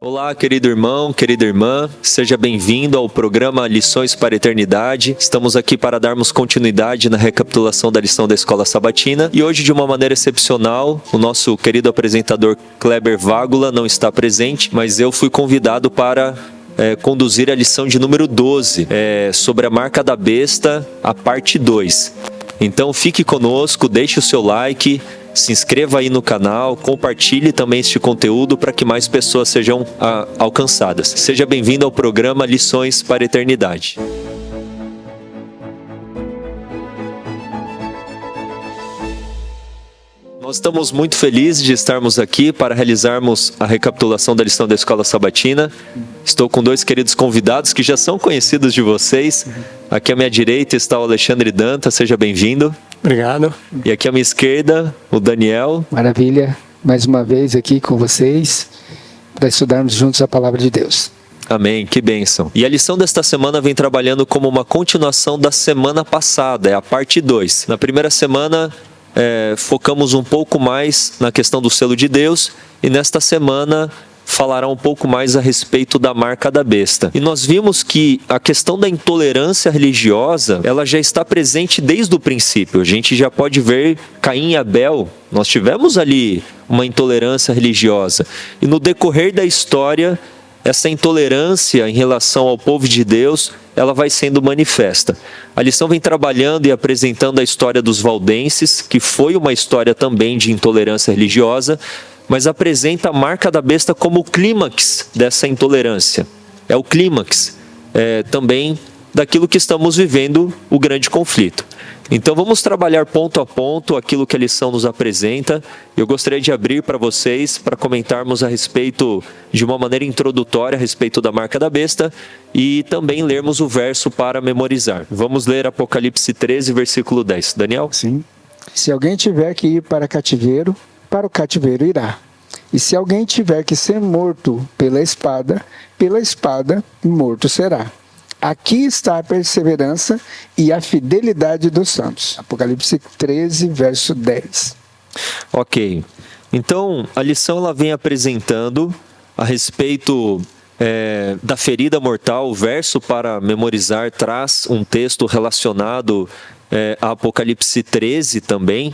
Olá, querido irmão, querida irmã, seja bem-vindo ao programa Lições para a Eternidade. Estamos aqui para darmos continuidade na recapitulação da lição da Escola Sabatina e hoje, de uma maneira excepcional, o nosso querido apresentador Kleber Vágula não está presente, mas eu fui convidado para conduzir a lição de número 12, sobre a marca da besta, a parte 2. Então fique conosco, deixe o seu like, se inscreva aí no canal, compartilhe também este conteúdo para que mais pessoas sejam alcançadas. Seja bem-vindo ao programa Lições para a Eternidade. Nós estamos muito felizes de estarmos aqui para realizarmos a recapitulação da lição da Escola Sabatina. Estou com dois queridos convidados que já são conhecidos de vocês. Aqui à minha direita está o Alexandre Danta, seja bem-vindo. Obrigado. E aqui à minha esquerda, o Daniel. Maravilha, mais uma vez aqui com vocês para estudarmos juntos a Palavra de Deus. Amém, que bênção. E a lição desta semana vem trabalhando como uma continuação da semana passada, é a parte 2. Na primeira semana, focamos um pouco mais na questão do selo de Deus e nesta semana falará um pouco mais a respeito da marca da besta. E nós vimos que a questão da intolerância religiosa, ela já está presente desde o princípio. A gente já pode ver Caim e Abel, nós tivemos ali uma intolerância religiosa. E no decorrer da história, essa intolerância em relação ao povo de Deus, ela vai sendo manifesta. A lição vem trabalhando e apresentando a história dos valdenses, que foi uma história também de intolerância religiosa, mas apresenta a marca da besta como o clímax dessa intolerância. É o clímax também daquilo que estamos vivendo, o grande conflito. Então vamos trabalhar ponto a ponto aquilo que a lição nos apresenta. Eu gostaria de abrir para vocês, para comentarmos a respeito, de uma maneira introdutória, a respeito da marca da besta e também lermos o verso para memorizar. Vamos ler Apocalipse 13, versículo 10. Daniel? Sim. Se alguém tiver que ir para o cativeiro irá. E se alguém tiver que ser morto pela espada morto será. Aqui está a perseverança e a fidelidade dos santos. Apocalipse 13, verso 10. Ok. Então, a lição ela vem apresentando a respeito da ferida mortal. O verso para memorizar traz um texto relacionado a Apocalipse 13 também,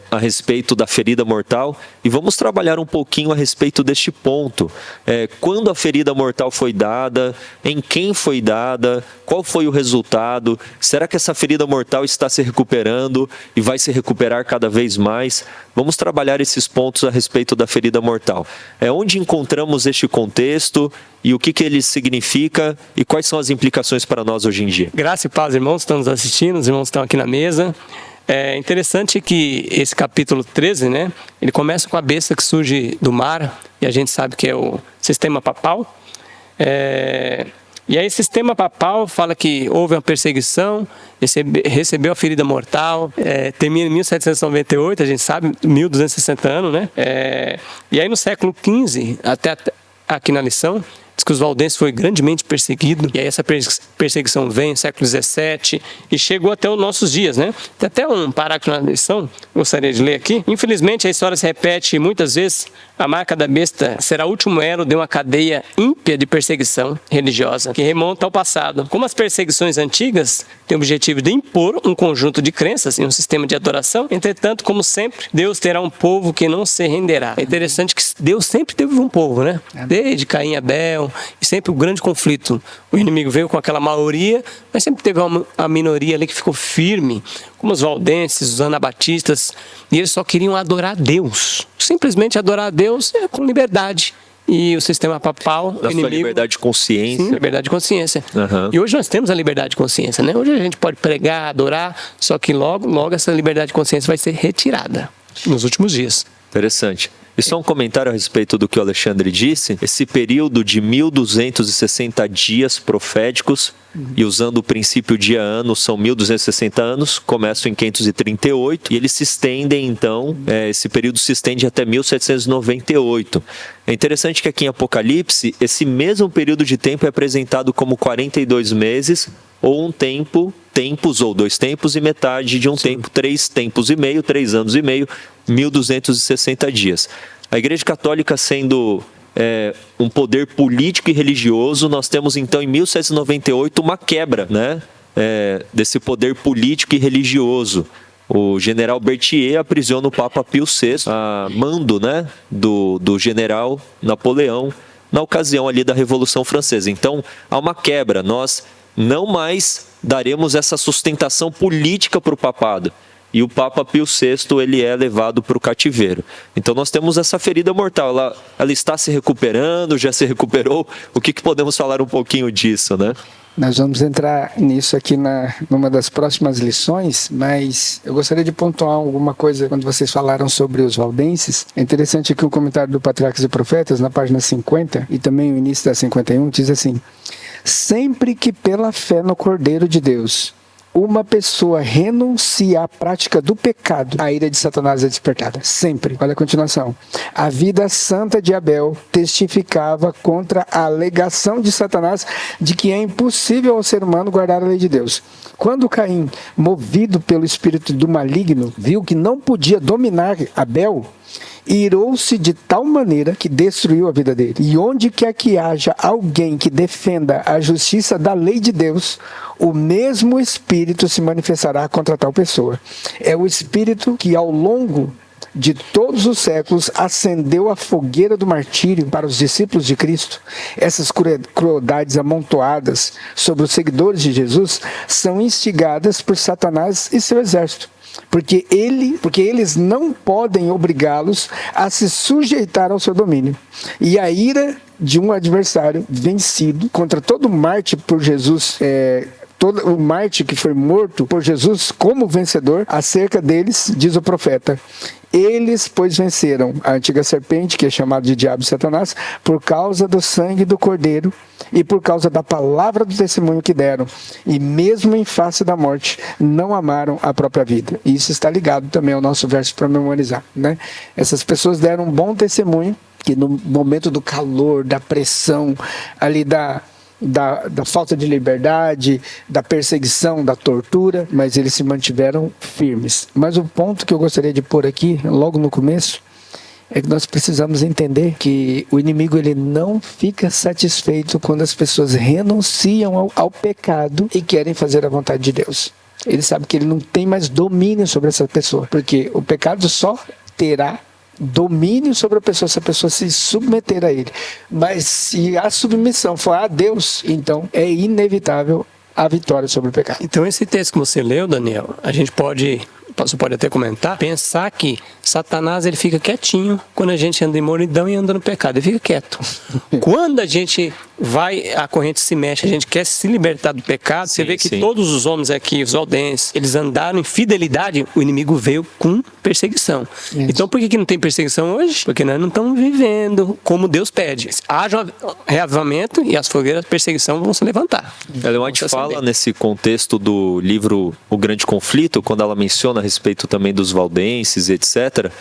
a respeito da ferida mortal, e vamos trabalhar um pouquinho a respeito deste ponto. Quando a ferida mortal foi dada, em quem foi dada, qual foi o resultado, será que essa ferida mortal está se recuperando e vai se recuperar cada vez mais? Vamos trabalhar esses pontos a respeito da ferida mortal. Onde encontramos este contexto e o que ele significa e quais são as implicações para nós hoje em dia? Graça e paz, irmãos, estão nos assistindo, os irmãos estão aqui na mesa. É interessante que esse capítulo 13, né, ele começa com a besta que surge do mar, e a gente sabe que é o sistema papal. E aí, sistema papal fala que houve uma perseguição, recebeu a ferida mortal, termina em 1798, a gente sabe, 1260 anos, né? E aí, no século XV, até aqui na lição, diz que os valdenses foi grandemente perseguido, e aí essa perseguição vem no século XVII e chegou até os nossos dias, né? Tem até um parágrafo na lição, gostaria de ler aqui. Infelizmente, a história se repete muitas vezes. A marca da besta será o último elo de uma cadeia ímpia de perseguição religiosa, que remonta ao passado. Como as perseguições antigas têm o objetivo de impor um conjunto de crenças e um sistema de adoração, entretanto, como sempre, Deus terá um povo que não se renderá. É interessante que Deus sempre teve um povo, né? Desde Caim e Abel, e sempre o grande conflito. O inimigo veio com aquela maioria, mas sempre teve uma minoria ali que ficou firme, como os valdenses, os anabatistas, e eles só queriam adorar a Deus. Simplesmente adorar a Deus com liberdade. E o sistema papal, da sua liberdade de consciência. Sim, liberdade de consciência. Uhum. E hoje nós temos a liberdade de consciência, né? Hoje a gente pode pregar, adorar, só que logo essa liberdade de consciência vai ser retirada nos últimos dias. Interessante. E só um comentário a respeito do que o Alexandre disse. Esse período de 1260 dias proféticos, e usando o princípio dia-ano, são 1260 anos, começam em 538, e eles se estendem, então, esse período se estende até 1798. É interessante que aqui em Apocalipse, esse mesmo período de tempo é apresentado como 42 meses, ou um tempo, tempos, ou 2 tempos, e metade de um tempo, 3 tempos e meio, 3 anos e meio, 1260 dias. A Igreja Católica, sendo um poder político e religioso, nós temos então em 1798 uma quebra, né, desse poder político e religioso. O general Berthier aprisiona o Papa Pio VI, a mando, né, do general Napoleão, na ocasião ali da Revolução Francesa. Então, há uma quebra. Nós não mais daremos essa sustentação política para o papado. E o Papa Pio VI, ele é levado para o cativeiro. Então, nós temos essa ferida mortal. Ela está se recuperando, já se recuperou. O que podemos falar um pouquinho disso, né? Nós vamos entrar nisso aqui numa das próximas lições, mas eu gostaria de pontuar alguma coisa quando vocês falaram sobre os valdenses. É interessante aqui o comentário do Patriarcas e Profetas, na página 50, e também o início da 51, diz assim: sempre que pela fé no Cordeiro de Deus uma pessoa renuncia à prática do pecado, a ira de Satanás é despertada. Sempre. Olha a continuação. A vida santa de Abel testificava contra a alegação de Satanás de que é impossível ao ser humano guardar a lei de Deus. Quando Caim, movido pelo espírito do maligno, viu que não podia dominar Abel, irou-se de tal maneira que destruiu a vida dele. E onde quer que haja alguém que defenda a justiça da lei de Deus, o mesmo Espírito se manifestará contra tal pessoa. É o Espírito que ao longo de todos os séculos acendeu a fogueira do martírio para os discípulos de Cristo. Essas crueldades amontoadas sobre os seguidores de Jesus são instigadas por Satanás e seu exército. Porque eles não podem obrigá-los a se sujeitar ao seu domínio. E a ira de um adversário vencido contra todo mártir por Jesus, todo o mártir que foi morto por Jesus como vencedor, acerca deles, diz o profeta: eles, pois, venceram a antiga serpente, que é chamada de diabo e Satanás, por causa do sangue do Cordeiro e por causa da palavra do testemunho que deram. E mesmo em face da morte, não amaram a própria vida. E isso está ligado também ao nosso verso para memorizar, né? Essas pessoas deram um bom testemunho, que no momento do calor, da pressão, ali da falta de liberdade, da perseguição, da tortura, mas eles se mantiveram firmes. Mas o ponto que eu gostaria de pôr aqui, logo no começo, é que nós precisamos entender que o inimigo ele não fica satisfeito quando as pessoas renunciam ao pecado e querem fazer a vontade de Deus. Ele sabe que ele não tem mais domínio sobre essa pessoa, porque o pecado só terá domínio sobre a pessoa se a pessoa se submeter a ele. Mas se a submissão for a Deus, então é inevitável a vitória sobre o pecado. Então esse texto que você leu, Daniel, você pode até comentar, pensar que Satanás ele fica quietinho quando a gente anda em moridão e anda no pecado, ele fica quieto. Quando a gente a corrente se mexe, a gente quer se libertar do pecado, você vê que todos os homens aqui, os valdenses, eles andaram em fidelidade, o inimigo veio com perseguição. Isso. Então por que não tem perseguição hoje? Porque nós não estamos vivendo como Deus pede. Haja reavivamento e as fogueiras de perseguição vão se levantar. Ellen White fala nesse contexto do livro O Grande Conflito, quando ela menciona a respeito também dos valdenses, etc.,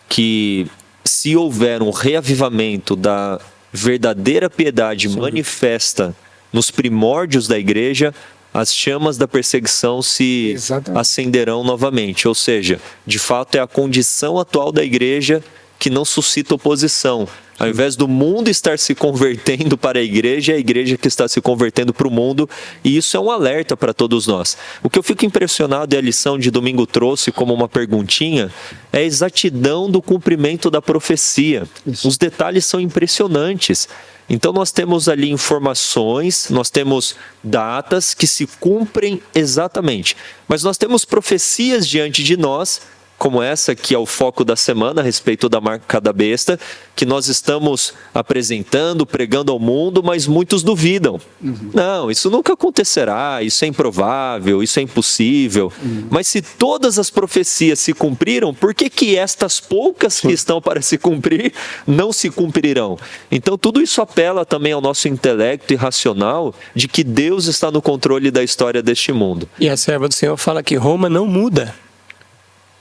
que se houver um reavivamento da verdadeira piedade manifesta nos primórdios da igreja, as chamas da perseguição se acenderão novamente. Ou seja, de fato é a condição atual da igreja que não suscita oposição. Ao invés do mundo estar se convertendo para a igreja, é a igreja que está se convertendo para o mundo, e isso é um alerta para todos nós. O que eu fico impressionado, e a lição de domingo trouxe como uma perguntinha, é a exatidão do cumprimento da profecia. Isso. Os detalhes são impressionantes. Então nós temos ali informações, nós temos datas que se cumprem exatamente, mas nós temos profecias diante de nós, como essa que é o foco da semana a respeito da marca da besta, que nós estamos apresentando, pregando ao mundo, mas muitos duvidam. Não, isso nunca acontecerá, isso é improvável, isso é impossível. Mas se todas as profecias se cumpriram, por que estas poucas que estão para se cumprir não se cumprirão? Então tudo isso apela também ao nosso intelecto irracional de que Deus está no controle da história deste mundo. E a serva do Senhor fala que Roma não muda.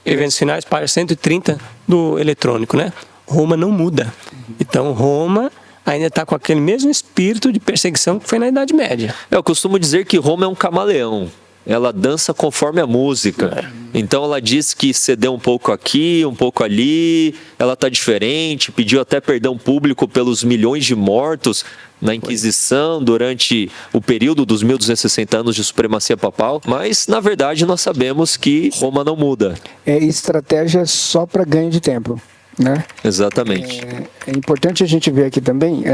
Eventos finais para 130 do eletrônico, né? Roma não muda. Então Roma ainda está com aquele mesmo espírito de perseguição que foi na Idade Média. Eu costumo dizer que Roma é um camaleão. ela dança conforme a música. Então ela diz que cedeu um pouco aqui, um pouco ali, ela está diferente, pediu até perdão público pelos milhões de mortos na Inquisição durante o período dos 1260 anos de supremacia papal, mas na verdade nós sabemos que Roma não muda. É estratégia só para ganho de tempo, né? Exatamente. É importante a gente ver aqui também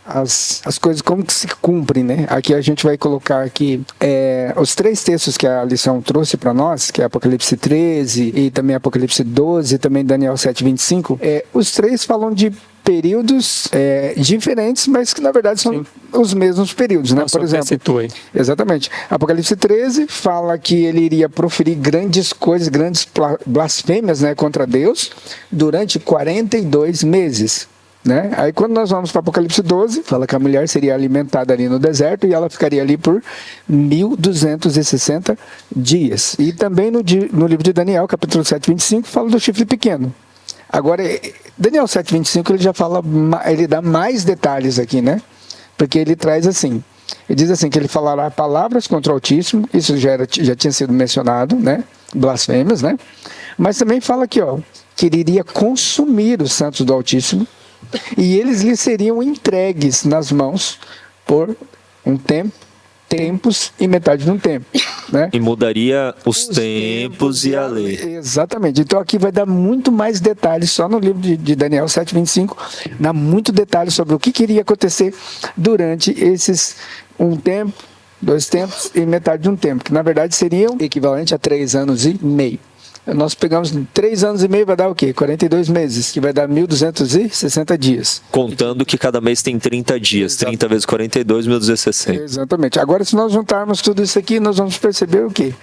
as coisas como que se cumprem, né? Aqui a gente vai colocar aqui os 3 textos que a lição trouxe para nós, que é Apocalipse 13 e também Apocalipse 12 e também Daniel 7:25. Os 3 falam de períodos diferentes, mas que na verdade são os mesmos períodos, né? Por exemplo, exatamente. Apocalipse 13 fala que ele iria proferir grandes coisas, grandes blasfêmias, né, contra Deus durante 42 meses. Né? Aí quando nós vamos para Apocalipse 12, fala que a mulher seria alimentada ali no deserto e ela ficaria ali por 1260 dias. E também no livro de Daniel, capítulo 7:25, fala do chifre pequeno. Agora, Daniel 7:25, ele já fala, ele dá mais detalhes aqui, né? Porque ele traz assim, ele diz assim, que ele falará palavras contra o Altíssimo, isso já tinha sido mencionado, né? Blasfêmias, né? Mas também fala aqui, ó, que ele iria consumir os santos do Altíssimo e eles lhe seriam entregues nas mãos por um tempos e metade de um tempo, né? E mudaria os tempos e a lei. Exatamente. Então aqui vai dar muito mais detalhes, só no livro de Daniel 7:25, dá muito detalhes sobre o que iria acontecer durante esses um tempo, 2 tempos e metade de um tempo, que na verdade seriam equivalente a 3 anos e meio. Nós pegamos 3 anos e meio, vai dar o quê? 42 meses, que vai dar 1260 dias. Contando que cada mês tem 30 dias, 30 vezes 42, 1260. Exatamente. Agora, se nós juntarmos tudo isso aqui, nós vamos perceber o quê?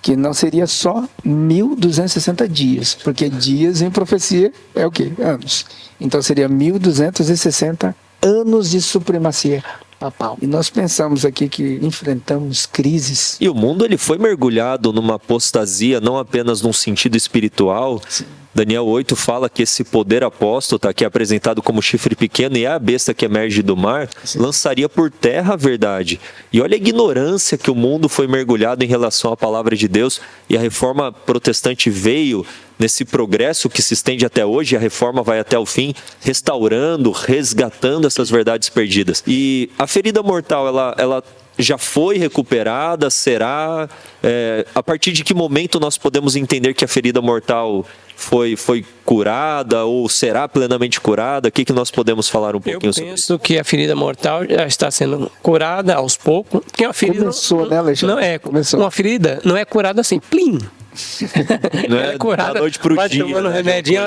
Que não seria só 1260 dias, porque dias em profecia é o quê? Anos. Então seria 1260 anos de supremacia papal. E nós pensamos aqui que enfrentamos crises. E o mundo ele foi mergulhado numa apostasia, não apenas num sentido espiritual. Sim. Daniel 8 fala que esse poder apóstata, que é apresentado como chifre pequeno e é a besta que emerge do mar, sim, lançaria por terra a verdade. E olha a ignorância que o mundo foi mergulhado em relação à palavra de Deus, e a reforma protestante veio nesse progresso que se estende até hoje, a reforma vai até o fim, restaurando, resgatando essas verdades perdidas. E a ferida mortal, ela já foi recuperada? Será? A partir de que momento nós podemos entender que a ferida mortal foi curada ou será plenamente curada? O que nós podemos falar um pouquinho sobre isso? Eu penso que a ferida mortal já está sendo curada aos poucos. Porque uma ferida começou, né, Alexandre? Começou. Uma ferida não é curada assim, plim. Não é curada da noite para o dia. Tomando remedinho.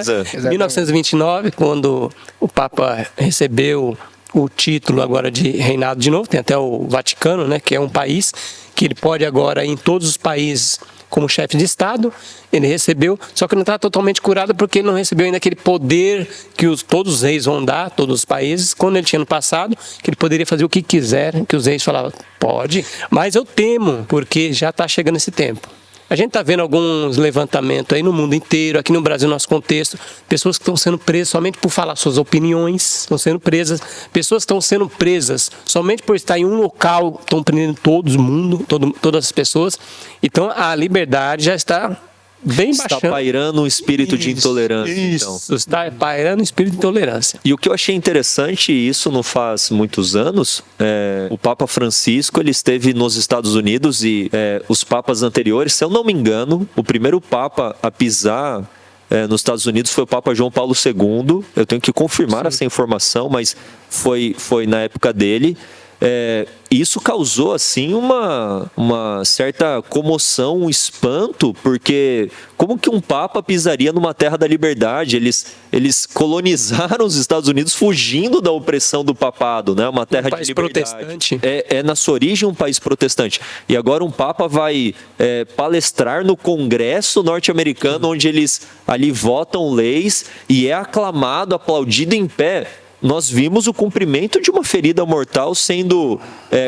Em 1929, quando o Papa recebeu o título agora de reinado de novo, tem até o Vaticano, né, que é um país que ele pode agora ir em todos os países como chefe de Estado, ele recebeu, só que não está totalmente curado porque ele não recebeu ainda aquele poder que todos os reis vão dar, todos os países, quando ele tinha no passado, que ele poderia fazer o que quiser, que os reis falavam, pode, mas eu temo, porque já está chegando esse tempo. A gente está vendo alguns levantamentos aí no mundo inteiro, aqui no Brasil, no nosso contexto, pessoas que estão sendo presas somente por falar suas opiniões, estão sendo presas, pessoas que estão sendo presas somente por estar em um local, estão prendendo todo mundo, todas as pessoas. Então a liberdade já está bem baixando. Está pairando um espírito de intolerância. Isso, então. Está pairando um espírito de intolerância. E o que eu achei interessante, e isso não faz muitos anos, o Papa Francisco, ele esteve nos Estados Unidos e os papas anteriores, se eu não me engano, o primeiro papa a pisar nos Estados Unidos foi o Papa João Paulo II. Eu tenho que confirmar essa informação, mas foi na época dele. Isso causou assim uma certa comoção, um espanto, porque como que um papa pisaria numa terra da liberdade? Eles colonizaram os Estados Unidos fugindo da opressão do papado, né? Uma terra de liberdade. Protestante. Na sua origem um país protestante. E agora um papa vai palestrar no Congresso norte-americano, onde eles ali votam leis e é aclamado, aplaudido em pé. Nós vimos o cumprimento de uma ferida mortal sendo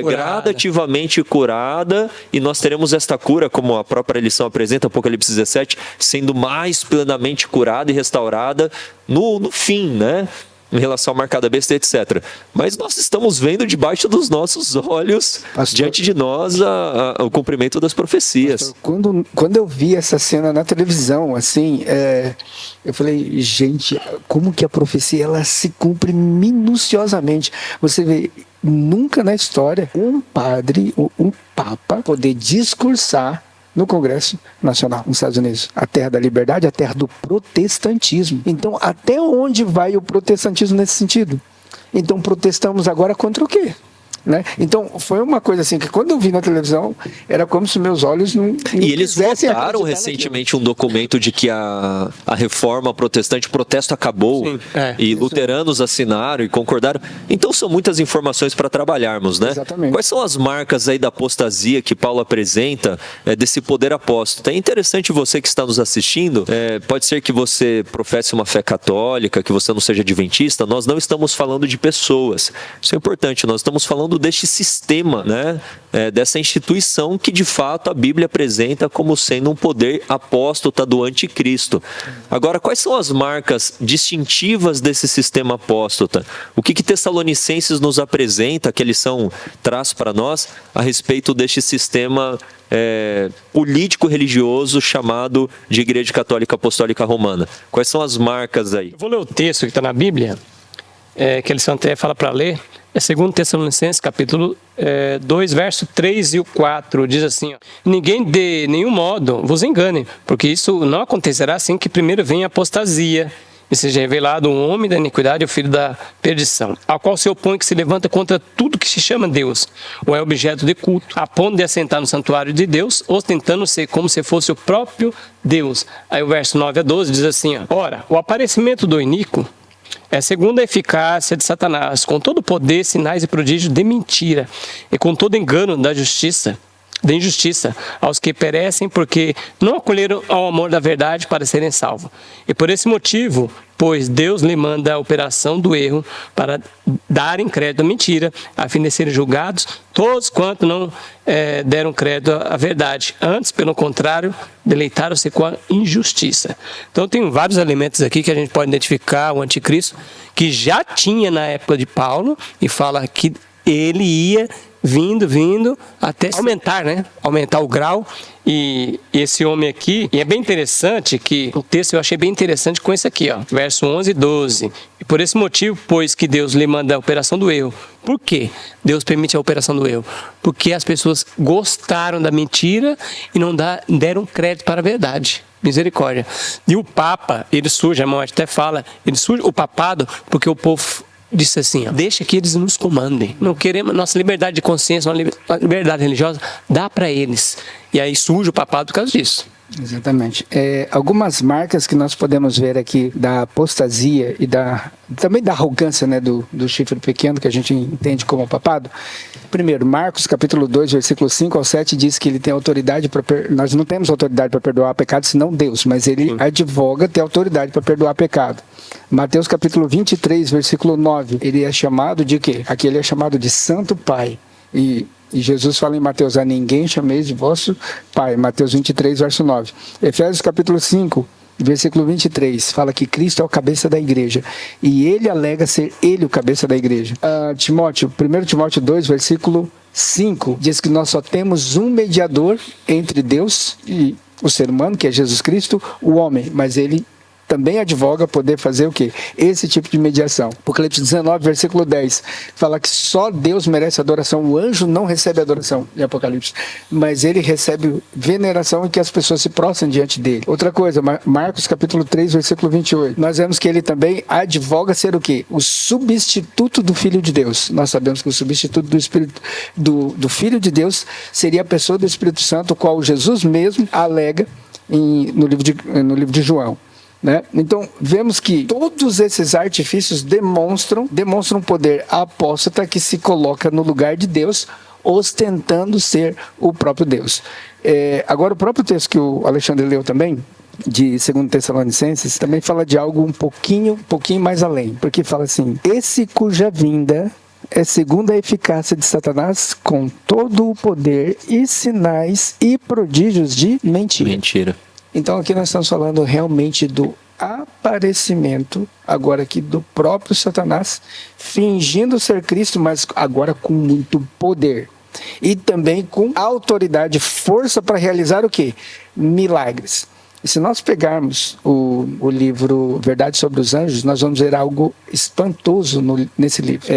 gradativamente curada, e nós teremos esta cura, como a própria lição apresenta, Apocalipse 17, sendo mais plenamente curada e restaurada no fim, né? em relação à marca da besta, etc. Mas nós estamos vendo debaixo dos nossos olhos, Pastor, diante de nós, o cumprimento das profecias. Quando eu vi essa cena na televisão, assim, eu falei, gente, como que a profecia ela se cumpre minuciosamente? Você vê, nunca na história um padre, um papa poder discursar no Congresso Nacional nos Estados Unidos, a terra da liberdade, a terra do protestantismo. Então, até onde vai o protestantismo nesse sentido? Então, protestamos agora contra o quê? Né? Então, foi uma coisa assim, que quando eu vi na televisão, era como se meus olhos não E eles quisessem votaram acreditar recentemente um documento de que a reforma protestante, o protesto acabou, Sim, e luteranos assinaram e concordaram. Então são muitas informações para trabalharmos, né? Exatamente. Quais são as marcas aí da apostasia que Paulo apresenta, desse poder apóstata? É interessante você que está nos assistindo, pode ser que você professe uma fé católica, que você não seja adventista, nós não estamos falando de pessoas. Isso é importante, nós estamos falando deste sistema, né? Dessa instituição que de fato a Bíblia apresenta como sendo um poder apóstata do anticristo. Agora, quais são as marcas distintivas desse sistema apóstata? O que Tessalonicenses nos apresenta, que a lição traz para nós a respeito deste sistema político-religioso chamado de Igreja Católica Apostólica Romana? Quais são as marcas aí? Eu vou ler o texto que está na Bíblia, que a lição até fala para ler. É 2 Tessalonicenses, capítulo 2, verso 3 e o 4, diz assim: ó, ninguém de nenhum modo vos engane, porque isso não acontecerá assim que primeiro venha a apostasia, e seja revelado um homem da iniquidade, o filho da perdição, ao qual se opõe, que se levanta contra tudo que se chama Deus, ou é objeto de culto, a ponto de assentar no santuário de Deus, ostentando-se como se fosse o próprio Deus. Aí o verso 9 a 12 diz assim: ó, ora, o aparecimento do iníquo é segundo a eficácia de Satanás, com todo poder, sinais e prodígios de mentira, e com todo engano da injustiça, aos que perecem, porque não acolheram ao amor da verdade para serem salvos. E por esse motivo, pois Deus lhe manda a operação do erro para darem crédito à mentira, a fim de serem julgados todos quanto não deram crédito à verdade. Antes, pelo contrário, deleitaram-se com a injustiça. Então tem vários elementos aqui que a gente pode identificar o anticristo, que já tinha na época de Paulo, e fala que ele ia vindo até aumentar, né? Aumentar o grau. E esse homem aqui, e é bem interessante que o texto eu achei bem interessante com esse aqui, ó, verso 11 e 12. E por esse motivo, pois que Deus lhe manda a operação do erro. Por quê? Deus permite a operação do erro? Porque as pessoas gostaram da mentira e não deram crédito para a verdade. Misericórdia. E o Papa, ele surge, a irmã até fala, ele surge o papado porque o povo disse assim, ó, deixa que eles nos comandem. Não queremos, nossa liberdade de consciência, nossa liberdade religiosa, dá para eles. E aí surge o papado por causa disso. Exatamente. Algumas marcas que nós podemos ver aqui da apostasia e também da arrogância, né, do chifre pequeno, que a gente entende como papado. Primeiro, Marcos capítulo 2, versículo 5 ao 7 diz que ele tem autoridade para nós não temos autoridade para perdoar pecado, senão Deus, mas ele advoga ter autoridade para perdoar pecado. Mateus capítulo 23, versículo 9, ele é chamado de quê? Aqui ele é chamado de Santo Pai. E Jesus fala em Mateus, a ninguém chameis de vosso Pai. Mateus 23, verso 9. Efésios capítulo 5, versículo 23, fala que Cristo é o cabeça da igreja. E ele alega ser ele o cabeça da igreja. 1 Timóteo 2, versículo 5, diz que nós só temos um mediador entre Deus e o ser humano, que é Jesus Cristo, o homem. Mas ele também advoga poder fazer o quê? Esse tipo de mediação. Apocalipse 19, versículo 10, fala que só Deus merece adoração. O anjo não recebe adoração em Apocalipse, mas ele recebe veneração e que as pessoas se prostram diante dele. Outra coisa, Marcos capítulo 3, versículo 28, nós vemos que ele também advoga ser o quê? O substituto do Filho de Deus. Nós sabemos que o substituto do Espírito do Filho de Deus seria a pessoa do Espírito Santo, o qual Jesus mesmo alega no livro de João. Né? Então, vemos que todos esses artifícios demonstram poder apóstata que se coloca no lugar de Deus, ostentando ser o próprio Deus. Agora, o próprio texto que o Alexandre leu também, de 2 Tessalonicenses, também fala de algo um pouquinho mais além, porque fala assim, esse cuja vinda é segundo a eficácia de Satanás, com todo o poder e sinais e prodígios de mentira. Mentira. Então aqui nós estamos falando realmente do aparecimento, agora aqui, do próprio Satanás, fingindo ser Cristo, mas agora com muito poder. E também com autoridade, força para realizar o quê? Milagres. E se nós pegarmos o livro Verdade sobre os Anjos, nós vamos ver algo espantoso nesse livro.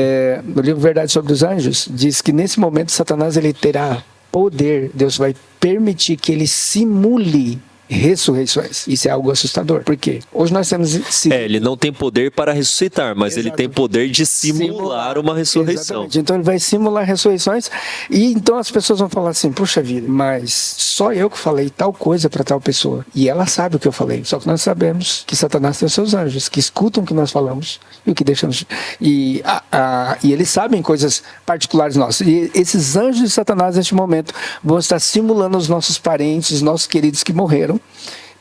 No livro Verdade sobre os Anjos, diz que nesse momento Satanás ele terá poder, Deus vai permitir que ele simule ressurreições. Isso é algo assustador. Por quê? Hoje nós temos... ele não tem poder para ressuscitar, mas ele tem poder de simular uma ressurreição. Exatamente. Então ele vai simular ressurreições e então as pessoas vão falar assim, puxa vida, mas só eu que falei tal coisa para tal pessoa. E ela sabe o que eu falei. Só que nós sabemos que Satanás tem os seus anjos, que escutam o que nós falamos e o que deixamos. E eles sabem coisas particulares nossas. E esses anjos de Satanás, neste momento, vão estar simulando os nossos parentes, os nossos queridos que morreram.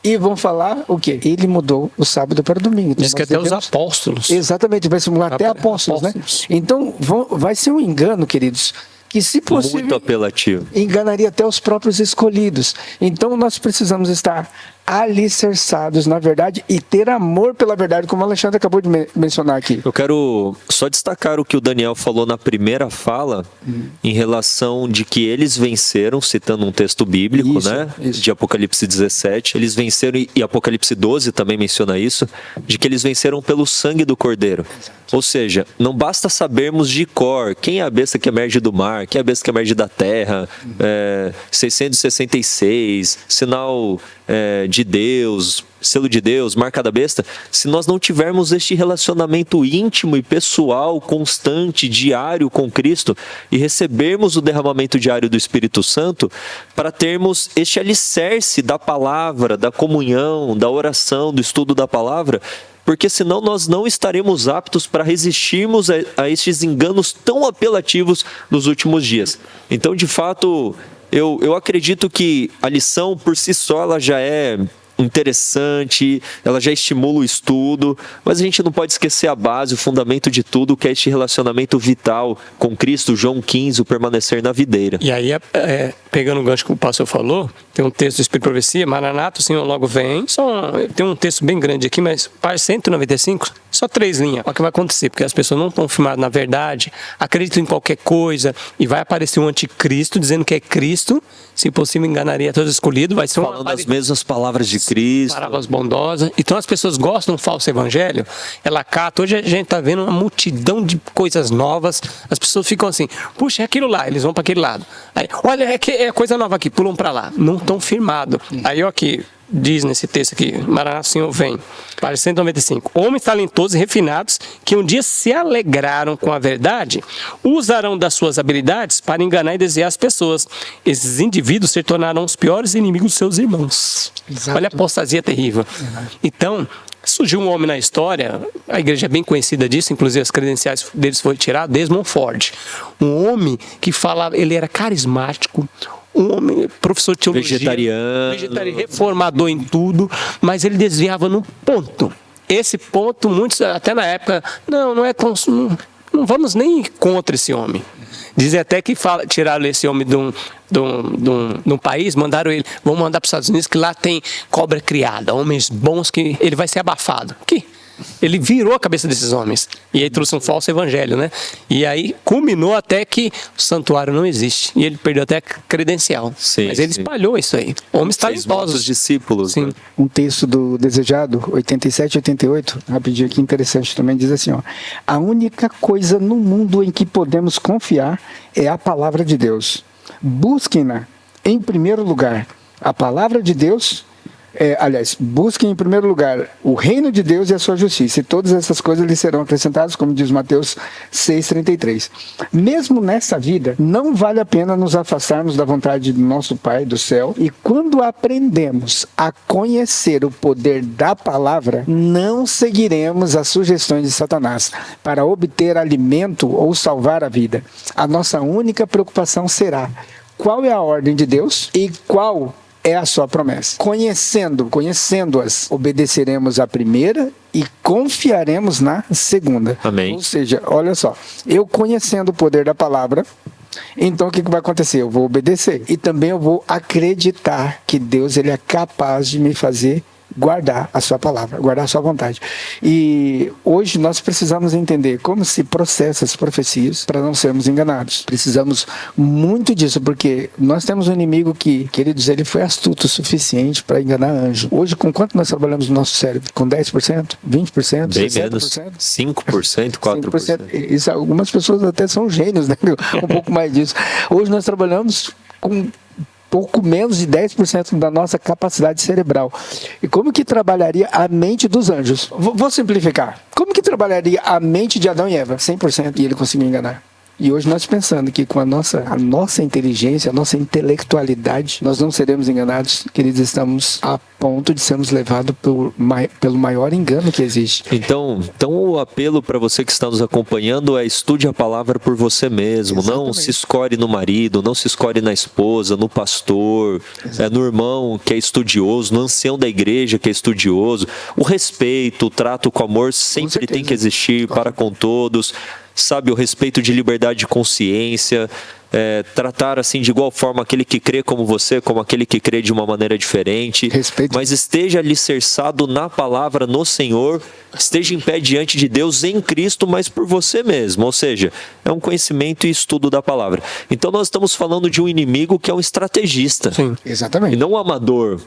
E vão falar o quê? Ele mudou o sábado para o domingo. Então, diz que até os apóstolos. Exatamente, vai simular até apóstolos, né? Então, vai ser um engano, queridos, que se possível... Muito apelativo. Enganaria até os próprios escolhidos. Então, nós precisamos estar alicerçados na verdade e ter amor pela verdade, como o Alexandre acabou de mencionar aqui. Eu quero só destacar o que o Daniel falou na primeira fala, em relação de que eles venceram, citando um texto bíblico, isso. De Apocalipse 17, eles venceram, e Apocalipse 12 também menciona isso, de que eles venceram pelo sangue do Cordeiro. Ou seja, não basta sabermos de cor quem é a besta que emerge do mar, quem é a besta que emerge da terra, 666, sinal de Deus, selo de Deus, marca da besta. Se nós não tivermos este relacionamento íntimo e pessoal, constante, diário com Cristo, e recebermos o derramamento diário do Espírito Santo, para termos este alicerce da palavra, da comunhão, da oração, do estudo da palavra, porque senão nós não estaremos aptos para resistirmos a estes enganos tão apelativos dos últimos dias. Então, de fato, eu acredito que a lição por si só ela já é interessante, ela já estimula o estudo, mas a gente não pode esquecer a base, o fundamento de tudo, que é este relacionamento vital com Cristo, João 15, o permanecer na videira. E aí, pegando o gancho que o pastor falou, tem um texto do Espírito de Profecia, Maranata, o Senhor logo vem, tem um texto bem grande aqui, mas página 195, só 3 linhas. Olha o que vai acontecer, porque as pessoas não estão firmadas na verdade, acreditam em qualquer coisa, e vai aparecer um anticristo dizendo que é Cristo, se possível enganaria todos os escolhidos, vai ser falando as mesmas palavras de Cristo. Parábolas bondosas. Então as pessoas gostam do falso evangelho, ela cata. Hoje a gente está vendo uma multidão de coisas novas, as pessoas ficam assim, puxa, é aquilo lá, eles vão para aquele lado. Aí, olha, é coisa nova aqui, pulam para lá. Não estão firmados. Aí, ó, aqui, diz nesse texto aqui, Maranata, Senhor vem, página 195. Homens talentosos e refinados que um dia se alegraram com a verdade, usarão das suas habilidades para enganar e desviar as pessoas. Esses indivíduos se tornarão os piores inimigos dos seus irmãos. Exato. Olha a apostasia terrível. Então, surgiu um homem na história, a igreja é bem conhecida disso, inclusive as credenciais deles foram tiradas, Desmond Ford. Um homem que falava, ele era carismático, um homem, professor de teologia, vegetariano, reformador em tudo, mas ele desviava num ponto. Esse ponto, muitos, até na época, não é tão... Não vamos nem contra esse homem. Dizem até que tiraram esse homem de um país, mandaram ele, vamos mandar para os Estados Unidos, que lá tem cobra criada, homens bons que ele vai ser abafado. Ele virou a cabeça desses homens. E aí trouxe um falso evangelho, né? E aí culminou até que o santuário não existe. E ele perdeu até a credencial. Sim, mas ele espalhou isso aí. Homens talentosos. Discípulos. Sim. Né? Um texto do Desejado, 87 e 88, rapidinho aqui, interessante também, diz assim, ó: a única coisa no mundo em que podemos confiar é a palavra de Deus. Busquem-na em primeiro lugar. A palavra de Deus... busquem em primeiro lugar o reino de Deus e a sua justiça, e todas essas coisas lhes serão acrescentadas, como diz Mateus 6,33. Mesmo nessa vida, não vale a pena nos afastarmos da vontade do nosso Pai do céu, e quando aprendemos a conhecer o poder da palavra, não seguiremos as sugestões de Satanás para obter alimento ou salvar a vida. A nossa única preocupação será: qual é a ordem de Deus e qual é a sua promessa. Conhecendo-as, obedeceremos à primeira e confiaremos na segunda. Amém. Ou seja, olha só, eu conhecendo o poder da palavra, então o que vai acontecer? Eu vou obedecer. E também eu vou acreditar que Deus ele é capaz de me fazer guardar a sua palavra, guardar a sua vontade. E hoje nós precisamos entender como se processa as profecias para não sermos enganados. Precisamos muito disso, porque nós temos um inimigo que, queridos, ele foi astuto o suficiente para enganar anjo. Hoje, com quanto nós trabalhamos no nosso cérebro? Com 10%? 20%? Bem 60%? menos. 5%, 4%. Isso, algumas pessoas até são gênios, né? Um pouco mais disso. Hoje nós trabalhamos com pouco menos de 10% da nossa capacidade cerebral. E como que trabalharia a mente dos anjos? Vou simplificar. Como que trabalharia a mente de Adão e Eva? 100%. E ele conseguiu enganar. E hoje nós pensando que com a nossa inteligência, a nossa intelectualidade, nós não seremos enganados, queridos, estamos a ponto de sermos levados pelo maior engano que existe. Então o apelo para você que está nos acompanhando é: estude a palavra por você mesmo. Exatamente. Não se escore no marido, não se escore na esposa, no pastor, no irmão que é estudioso, no ancião da igreja que é estudioso. O respeito, o trato com amor sempre tem que existir para com todos. Sabe, o respeito de liberdade de consciência, tratar assim de igual forma aquele que crê como você, como aquele que crê de uma maneira diferente. Respeito. Mas esteja alicerçado na palavra, no Senhor, esteja em pé diante de Deus em Cristo, mas por você mesmo. Ou seja, é um conhecimento e estudo da palavra. Então nós estamos falando de um inimigo que é um estrategista. Sim, exatamente. E não um amador.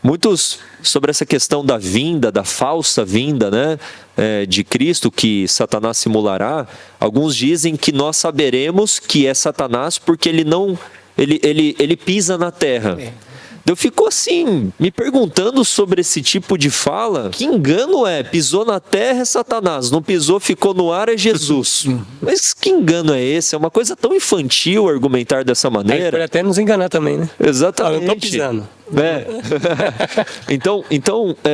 Muitos, sobre essa questão da vinda, da falsa vinda, né? De Cristo, que Satanás simulará, alguns dizem que nós saberemos que é Satanás porque ele pisa na terra. Eu fico assim, me perguntando sobre esse tipo de fala. Que engano é? Pisou na terra é Satanás, não pisou, ficou no ar é Jesus. Mas que engano é esse? É uma coisa tão infantil argumentar dessa maneira. Aí pode até nos enganar também, né? Exatamente. Eu não tô pisando. Então,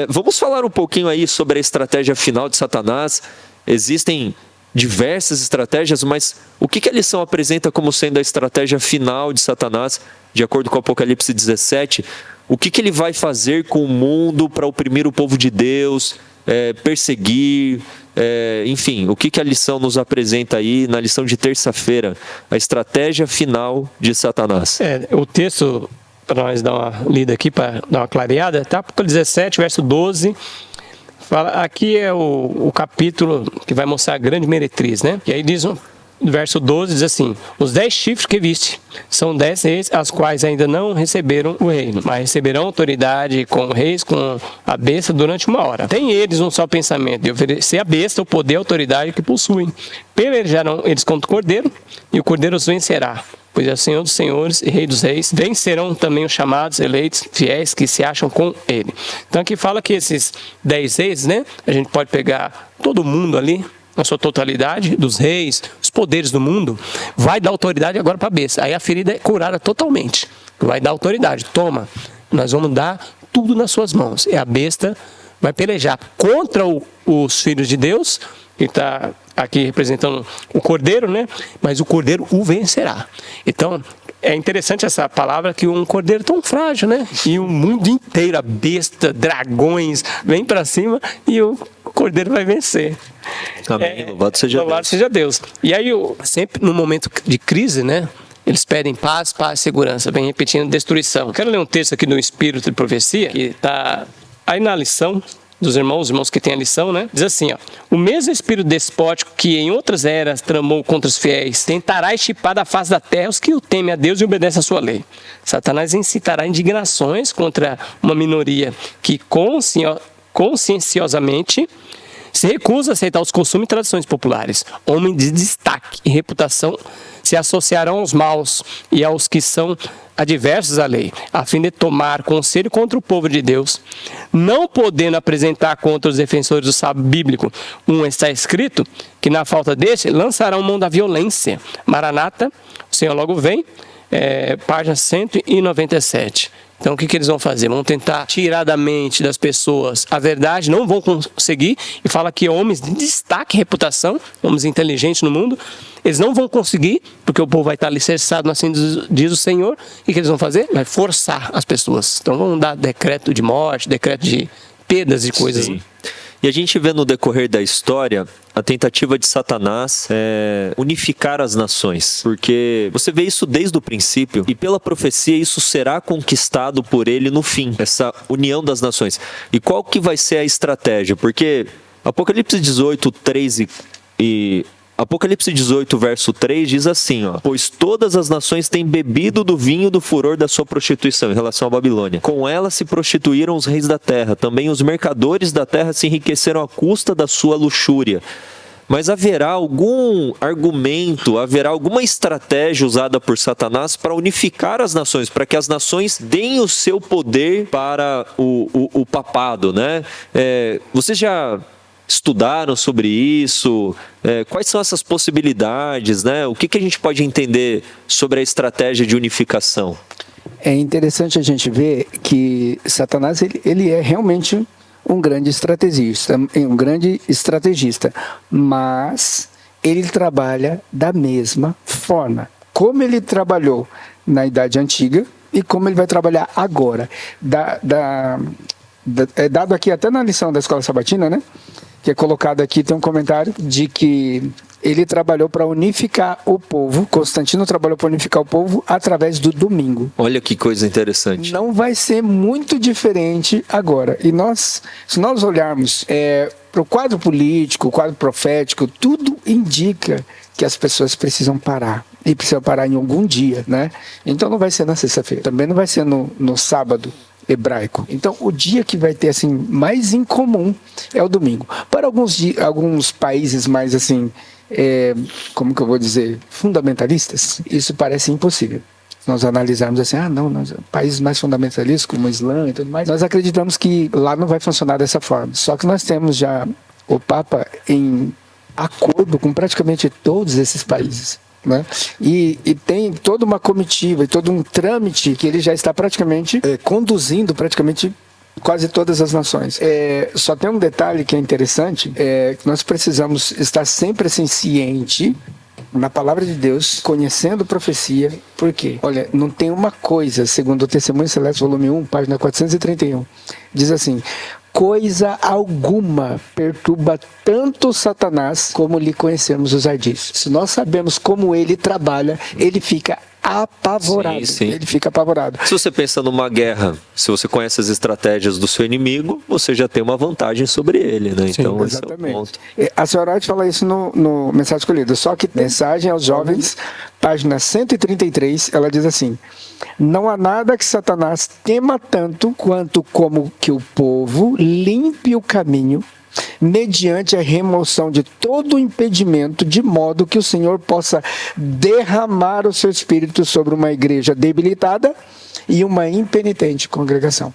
vamos falar um pouquinho aí sobre a estratégia final de Satanás. Existem diversas estratégias, mas o que a lição apresenta como sendo a estratégia final de Satanás, de acordo com Apocalipse 17? O que ele vai fazer com o mundo para oprimir o povo de Deus, perseguir, enfim, o que a lição nos apresenta aí na lição de terça-feira, a estratégia final de Satanás? O texto, para nós dar uma lida aqui, para dar uma clareada, tá? Apocalipse 17, verso 12, fala, aqui é o capítulo que vai mostrar a grande meretriz, né? E aí diz, no verso 12, diz assim: os 10 chifres que viste são 10 reis, as quais ainda não receberam o reino, mas receberão autoridade com reis, com a besta durante 1 hora. Tem eles um só pensamento, de oferecer à besta o poder e a autoridade que possuem. Pelejarão eles contra o cordeiro, e o cordeiro os vencerá. Pois é o Senhor dos senhores e Rei dos reis. Vencerão também os chamados, eleitos, fiéis, que se acham com ele. Então aqui fala que esses 10 reis, né? A gente pode pegar todo mundo ali, na sua totalidade, dos reis, os poderes do mundo, vai dar autoridade agora para a besta. Aí a ferida é curada totalmente. Vai dar autoridade. Toma, nós vamos dar tudo nas suas mãos. E a besta vai pelejar contra os filhos de Deus, que está aqui representando o cordeiro, né? Mas o cordeiro o vencerá. Então, é interessante essa palavra, que um cordeiro tão frágil, né? E o mundo inteiro, a besta, dragões, vem para cima e o cordeiro vai vencer. Amém. Louvado seja Deus. Louvado seja Deus. E aí, sempre no momento de crise, né? Eles pedem paz, paz, segurança. Vem repetindo destruição. Quero ler um texto aqui do Espírito de Profecia, que está aí na lição dos irmãos, os irmãos que têm a lição, né? Diz assim, ó: o mesmo espírito despótico que em outras eras tramou contra os fiéis, tentará estipar da face da terra os que o temem a Deus e obedecem a sua lei. Satanás incitará indignações contra uma minoria que conscienciosamente se recusa a aceitar os costumes e tradições populares. Homens de destaque e reputação se associarão aos maus e aos que são adversos à lei, a fim de tomar conselho contra o povo de Deus, não podendo apresentar contra os defensores do sábio bíblico. Está escrito que na falta deste lançarão mão da violência. Maranata, o Senhor logo vem, página 197. Então o que eles vão fazer? Vão tentar tirar da mente das pessoas a verdade, não vão conseguir, e fala que homens de destaque e reputação, homens inteligentes no mundo, eles não vão conseguir, porque o povo vai estar alicerçado, assim diz o Senhor. O que eles vão fazer? Vai forçar as pessoas. Então vão dar decreto de morte, decreto de perdas de coisas. Sim. E a gente vê no decorrer da história a tentativa de Satanás é unificar as nações, porque você vê isso desde o princípio, e pela profecia isso será conquistado por ele no fim, essa união das nações. E qual que vai ser a estratégia? Porque Apocalipse 18, 3 e Apocalipse 18, verso 3 diz assim, ó: pois todas as nações têm bebido do vinho do furor da sua prostituição, em relação à Babilônia. Com ela se prostituíram os reis da terra, também os mercadores da terra se enriqueceram à custa da sua luxúria. Mas haverá algum argumento, haverá alguma estratégia usada por Satanás para unificar as nações, para que as nações deem o seu poder para o papado, né? Vocês já estudaram sobre isso? Quais são essas possibilidades, né? O que a gente pode entender sobre a estratégia de unificação? É interessante a gente ver que Satanás ele é realmente um grande estrategista, mas ele trabalha da mesma forma. Como ele trabalhou na Idade Antiga e como ele vai trabalhar agora. É dado aqui até na lição da Escola Sabatina, né? Que é colocado aqui, tem um comentário de que ele trabalhou para unificar o povo, Constantino trabalhou para unificar o povo através do domingo. Olha que coisa interessante. Não vai ser muito diferente agora. E se nós olharmos para o quadro político, o quadro profético, tudo indica que as pessoas precisam parar. E precisam parar em algum dia, né? Então não vai ser na sexta-feira, também não vai ser no sábado hebraico. Então, o dia que vai ter assim mais incomum é o domingo. Para alguns países mais assim, como que eu vou dizer, fundamentalistas, isso parece impossível. Nós analisarmos assim, países mais fundamentalistas como o Islã e tudo mais, nós acreditamos que lá não vai funcionar dessa forma. Só que nós temos já o Papa em acordo com praticamente todos esses países. Né? E tem toda uma comitiva e todo um trâmite que ele já está praticamente conduzindo quase todas as nações. Só tem um detalhe que é interessante, que nós precisamos estar sempre assim, ciente na palavra de Deus, conhecendo profecia. Por quê? Olha, não tem uma coisa, segundo o Testemunho Celeste, volume 1, página 431, diz assim: coisa alguma perturba tanto Satanás como lhe conhecemos os ardis. Se nós sabemos como ele trabalha, ele fica apavorado. Sim. Ele fica apavorado. Se você pensa numa guerra, se você conhece as estratégias do seu inimigo, você já tem uma vantagem sobre ele, né? Sim, então, exatamente. esse é o ponto. A senhora White fala isso no Mensagem Escolhida. Só que Mensagem aos Jovens, página 133, ela diz assim: não há nada que Satanás tema tanto quanto como que o povo limpe o caminho mediante a remoção de todo o impedimento, de modo que o Senhor possa derramar o seu Espírito sobre uma igreja debilitada e uma impenitente congregação.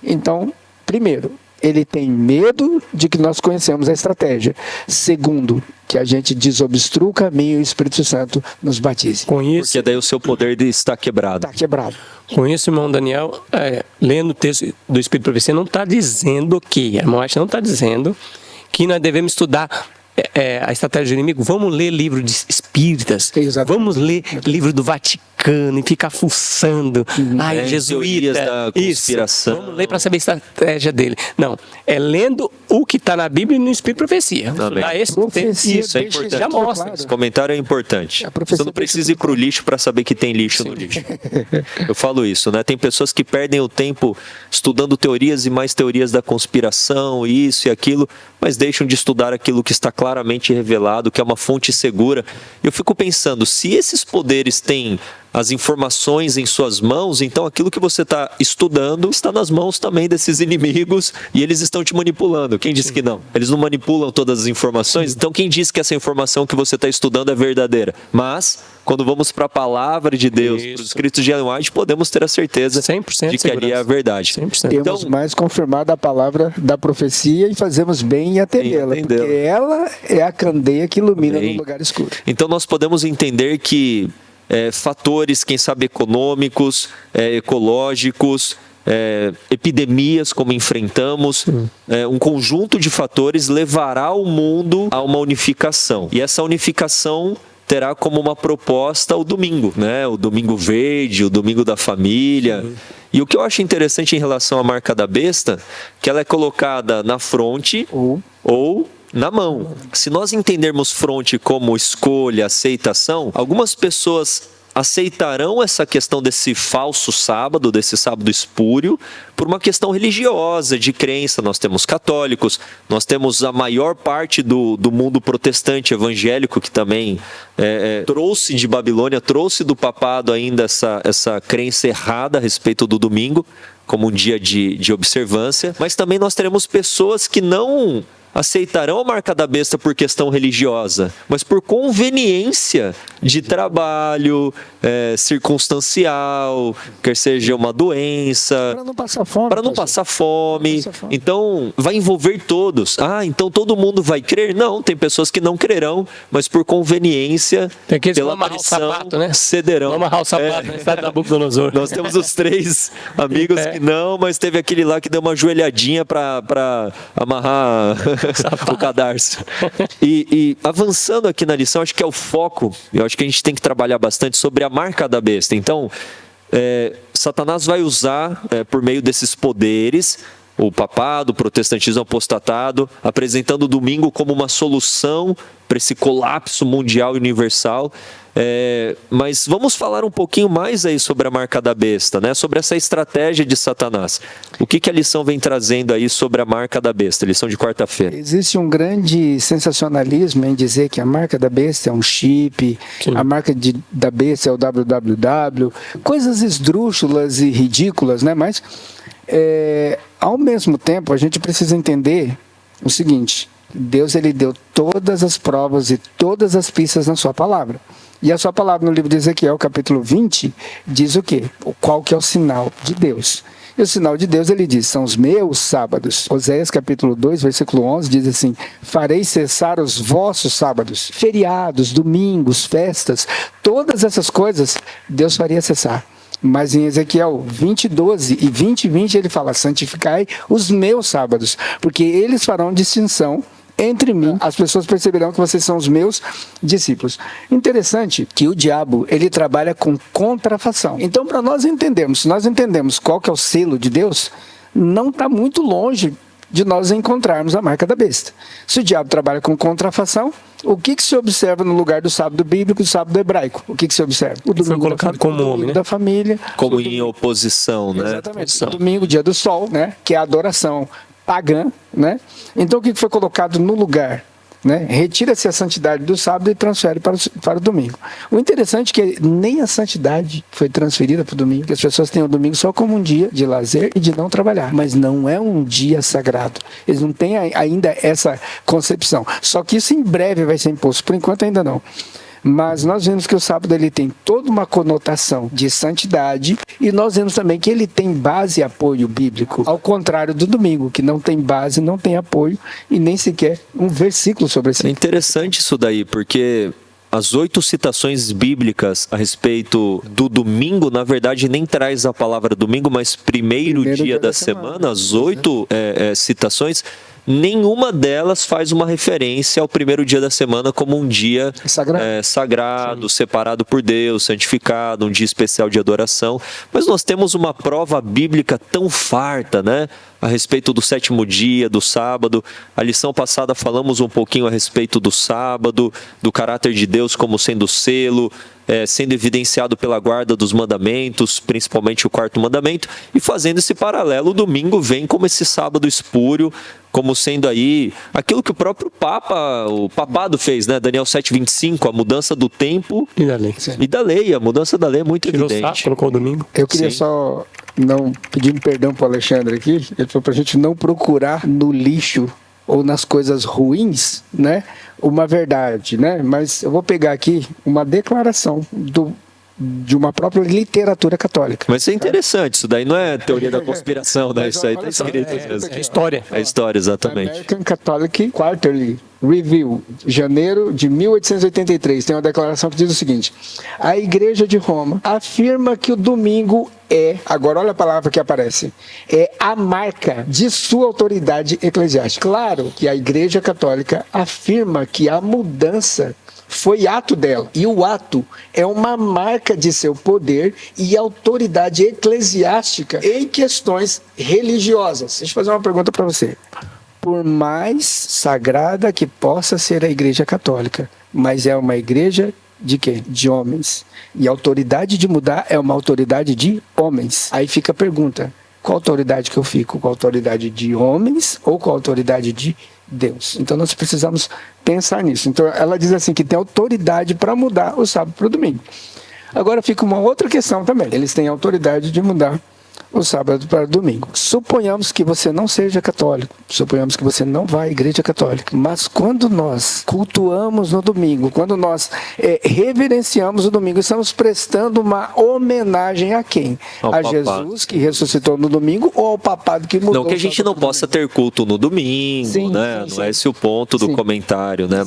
Então, primeiro, ele tem medo de que nós conhecemos a estratégia. Segundo, que a gente desobstrua o caminho e o Espírito Santo nos batize. Com isso, Porque daí o seu poder está quebrado. Está quebrado. com isso, irmão Daniel, lendo o texto do Espírito de Profecia, não está dizendo que, a irmã White não está dizendo que nós devemos estudar a estratégia do inimigo. Vamos ler livro de espíritas, vamos ler livro do Vaticano e ficar fuçando. Jesuíta, da conspiração. Isso. Vamos ler para saber a estratégia dele. Não, é lendo o que está na Bíblia e no Espírito de Profecia. Isso é importante. Já mostra. Esse comentário é importante. Você não precisa ir para o lixo para saber que tem lixo no lixo. Eu falo isso, né? Tem pessoas que perdem o tempo estudando teorias e mais teorias da conspiração, isso e aquilo, mas deixam de estudar aquilo que está claramente revelado, que é uma fonte segura. Eu fico pensando, se esses poderes têm as informações em suas mãos, então aquilo que você está estudando está nas mãos também desses inimigos e eles estão te manipulando. Quem disse que não? Eles não manipulam todas as informações, então quem disse que essa informação que você está estudando é verdadeira? Mas, quando vamos para a palavra de Deus, para os escritos de Ellen White, podemos ter a certeza 100% de que ali é a verdade. 100%. Temos mais confirmada a palavra da profecia e fazemos bem em atendê-la, porque ela é a candeia que ilumina no lugar escuro. Então nós podemos entender que fatores, quem sabe econômicos, ecológicos, epidemias como enfrentamos, um conjunto de fatores levará o mundo a uma unificação. E essa unificação terá como uma proposta o domingo, né? O domingo verde, o domingo da família. E o que eu acho interessante em relação à marca da besta, que ela é colocada na fronte ou na mão. Se nós entendermos fronte como escolha, aceitação, algumas pessoas aceitarão essa questão desse falso sábado, desse sábado espúrio, por uma questão religiosa, de crença. Nós temos católicos, nós temos a maior parte do mundo protestante evangélico, que também trouxe de Babilônia, trouxe do papado ainda essa crença errada a respeito do domingo, como um dia de observância. Mas também nós teremos pessoas que não aceitarão a marca da besta por questão religiosa, mas por conveniência de trabalho, circunstancial, quer seja uma doença, Para não passar fome. para não passar fome. Então, vai envolver todos. Então todo mundo vai crer? Não, tem pessoas que não crerão, mas por conveniência, Tem aqueles que pela vão amarrar o pressão, sapato, né? cederão. Vamos amarrar o sapato na cidade da Nabucodonosor. Nós temos os 3 amigos que não, mas teve aquele lá que deu uma joelhadinha para amarrar o cadarço. E avançando aqui na lição, acho que é o foco, eu acho que a gente tem que trabalhar bastante sobre a marca da besta. Então, Satanás vai usar, por meio desses poderes, o papado, o protestantismo apostatado, apresentando o domingo como uma solução para esse colapso mundial e universal. Mas vamos falar um pouquinho mais aí sobre a marca da besta, né? Sobre essa estratégia de Satanás. O que a lição vem trazendo aí sobre a marca da besta, lição de quarta-feira? Existe um grande sensacionalismo em dizer que a marca da besta é um chip, Sim. a marca da besta é o www, coisas esdrúxulas e ridículas, né? Mas, ao mesmo tempo, a gente precisa entender o seguinte: Deus, ele deu todas as provas e todas as pistas na sua palavra. E a sua palavra no livro de Ezequiel, capítulo 20, diz o quê? Qual que é o sinal de Deus? E o sinal de Deus, ele diz, são os meus sábados. Oséias, capítulo 2, versículo 11, diz assim: farei cessar os vossos sábados, feriados, domingos, festas, todas essas coisas, Deus faria cessar. Mas em Ezequiel 20:12 e 20:20 ele fala: santificai os meus sábados, porque eles farão distinção entre mim. As pessoas perceberão que vocês são os meus discípulos. Interessante que o diabo, ele trabalha com contrafação. Então, para nós entendermos, se nós entendemos qual que é o selo de Deus, não está muito longe de nós encontrarmos a marca da besta. Se o diabo trabalha com contrafação, o que se observa no lugar do sábado bíblico e do sábado hebraico? O que se observa? O domingo colocado como homem, né? da família. Como em oposição, né? Exatamente. O domingo, dia do sol, né? Que é a adoração pagã, né? Então o que foi colocado no lugar? Né? Retira-se a santidade do sábado e transfere para o domingo. O interessante é que nem a santidade foi transferida para o domingo, que as pessoas têm o domingo só como um dia de lazer e de não trabalhar, mas não é um dia sagrado. Eles não têm ainda essa concepção. Só que isso em breve vai ser imposto, por enquanto ainda não. Mas nós vemos que o sábado ele tem toda uma conotação de santidade, e nós vemos também que ele tem base e apoio bíblico, ao contrário do domingo, que não tem base, não tem apoio e nem sequer um versículo sobre esse. É interessante isso daí, porque as 8 citações bíblicas a respeito do domingo, na verdade, nem traz a palavra domingo, mas primeiro dia da semana. As 8 citações, nenhuma delas faz uma referência ao primeiro dia da semana como um dia sagrado, separado por Deus, santificado, um dia especial de adoração. Mas nós temos uma prova bíblica tão farta, né? A respeito do 7º dia, do sábado. A lição passada falamos um pouquinho a respeito do sábado, do caráter de Deus como sendo selo, sendo evidenciado pela guarda dos mandamentos, principalmente o 4º mandamento, e fazendo esse paralelo, o domingo vem como esse sábado espúrio, como sendo aí aquilo que o próprio o papado fez, né? Daniel 7:25, a mudança do tempo E da lei. e da lei. A mudança da lei é muito Tirou o evidente. saco, colocou o domingo. Eu queria Sim. só, não pedindo perdão para o Alexandre aqui, ele falou para a gente não procurar no lixo ou nas coisas ruins, né, uma verdade, né? Mas eu vou pegar aqui uma declaração de uma própria literatura católica. Mas isso é interessante, isso daí não é teoria da conspiração, né? Isso aí está escrito mesmo. É história. É história, exatamente. American Catholic Quarterly Review, janeiro de 1883, tem uma declaração que diz o seguinte: a Igreja de Roma afirma que o domingo agora olha a palavra que aparece, é a marca de sua autoridade eclesiástica. Claro que a Igreja Católica afirma que a mudança foi ato dela, e o ato é uma marca de seu poder e autoridade eclesiástica em questões religiosas. Deixa eu fazer uma pergunta para você. por mais sagrada que possa ser a Igreja Católica, mas é uma igreja de quê? De homens. E a autoridade de mudar é uma autoridade de homens. Aí fica a pergunta, qual autoridade que eu fico? Com a autoridade de homens ou com a autoridade de Deus? Então nós precisamos pensar nisso. Então ela diz assim que tem autoridade para mudar o sábado para o domingo. Agora fica uma outra questão também. Eles têm autoridade de mudar o sábado para o domingo. Suponhamos que você não seja católico, suponhamos que você não vá à igreja católica, mas quando nós cultuamos no domingo, quando nós reverenciamos o domingo, estamos prestando uma homenagem a quem? A Jesus, que ressuscitou no domingo, ou ao papado que mudou? Não que a gente não possa ter culto no domingo, sim, né? Sim, não é esse o ponto do sim. comentário, né?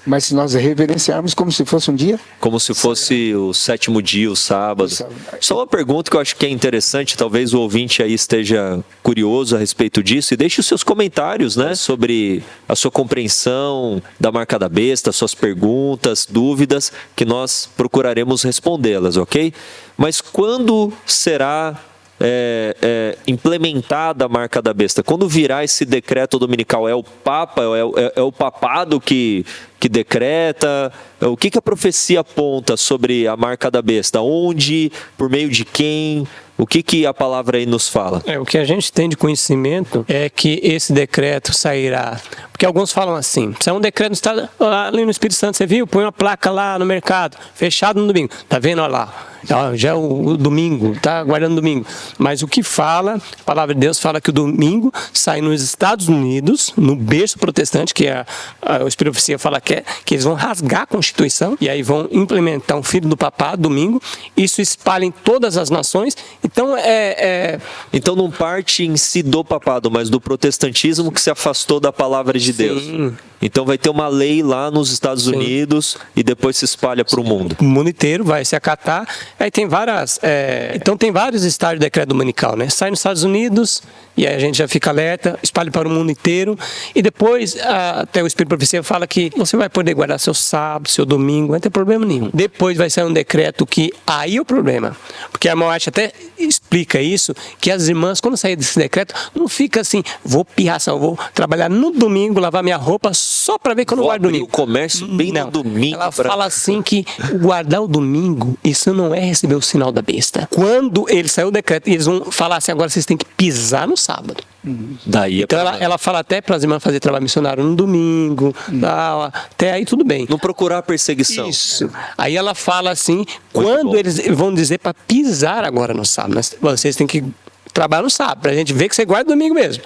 Mas se nós reverenciarmos como se fosse um dia? Como se fosse o sétimo dia, o sábado. Só uma pergunta que eu acho que é interessante, talvez o ouvinte aí esteja curioso a respeito disso, e deixe os seus comentários, né, sobre a sua compreensão da marca da besta, suas perguntas, dúvidas, que nós procuraremos respondê-las, ok? Mas quando será implementada a marca da besta? Quando virá esse decreto dominical? É o Papa, é o papado que decreta? O que a profecia aponta sobre a marca da besta? Onde? Por meio de quem? O que a palavra aí nos fala? O que a gente tem de conhecimento é que esse decreto sairá. Porque alguns falam assim, saiu um decreto no estado, ali no Espírito Santo, você viu? Põe uma placa lá no mercado, fechado no domingo. Tá vendo? Olha lá. Já é o domingo, tá aguardando o domingo. Mas o que fala, a palavra de Deus fala que o domingo sai nos Estados Unidos, no berço protestante, que o Espírito de Profecia fala que eles vão rasgar a Constituição e aí vão implementar um filho do papado, domingo. Isso espalha em todas as nações. Então Então não parte em si do papado, mas do protestantismo que se afastou da palavra de Deus. Sim. Então vai ter uma lei lá nos Estados Unidos e depois se espalha para o mundo. O mundo inteiro vai se acatar. Aí tem várias. Então tem vários estágios do decreto dominical, né? Sai nos Estados Unidos e aí a gente já fica alerta, espalha para o mundo inteiro. E depois, até o Espírito de Profecia fala que você vai poder guardar seu sábado, seu domingo, não vai ter problema nenhum. Depois vai sair um decreto que aí é o problema. Porque a irmã até explica isso, que as irmãs, quando sair desse decreto, não fica assim, vou pirração, vou trabalhar no domingo, lavar minha roupa só para ver que eu não guardo domingo. O comércio bem no domingo. Ela fala assim que guardar o domingo, isso não é receber o sinal da besta. Quando ele saiu o decreto, eles vão falar assim, agora vocês têm que pisar no sábado. Daí então ela fala até para as irmãs fazer trabalho missionário no domingo, até aí tudo bem. Não procurar perseguição. Isso. Aí ela fala assim, quando eles vão dizer para pisar agora no sábado, vocês têm que trabalhar no sábado, pra gente ver que você guarda domingo mesmo.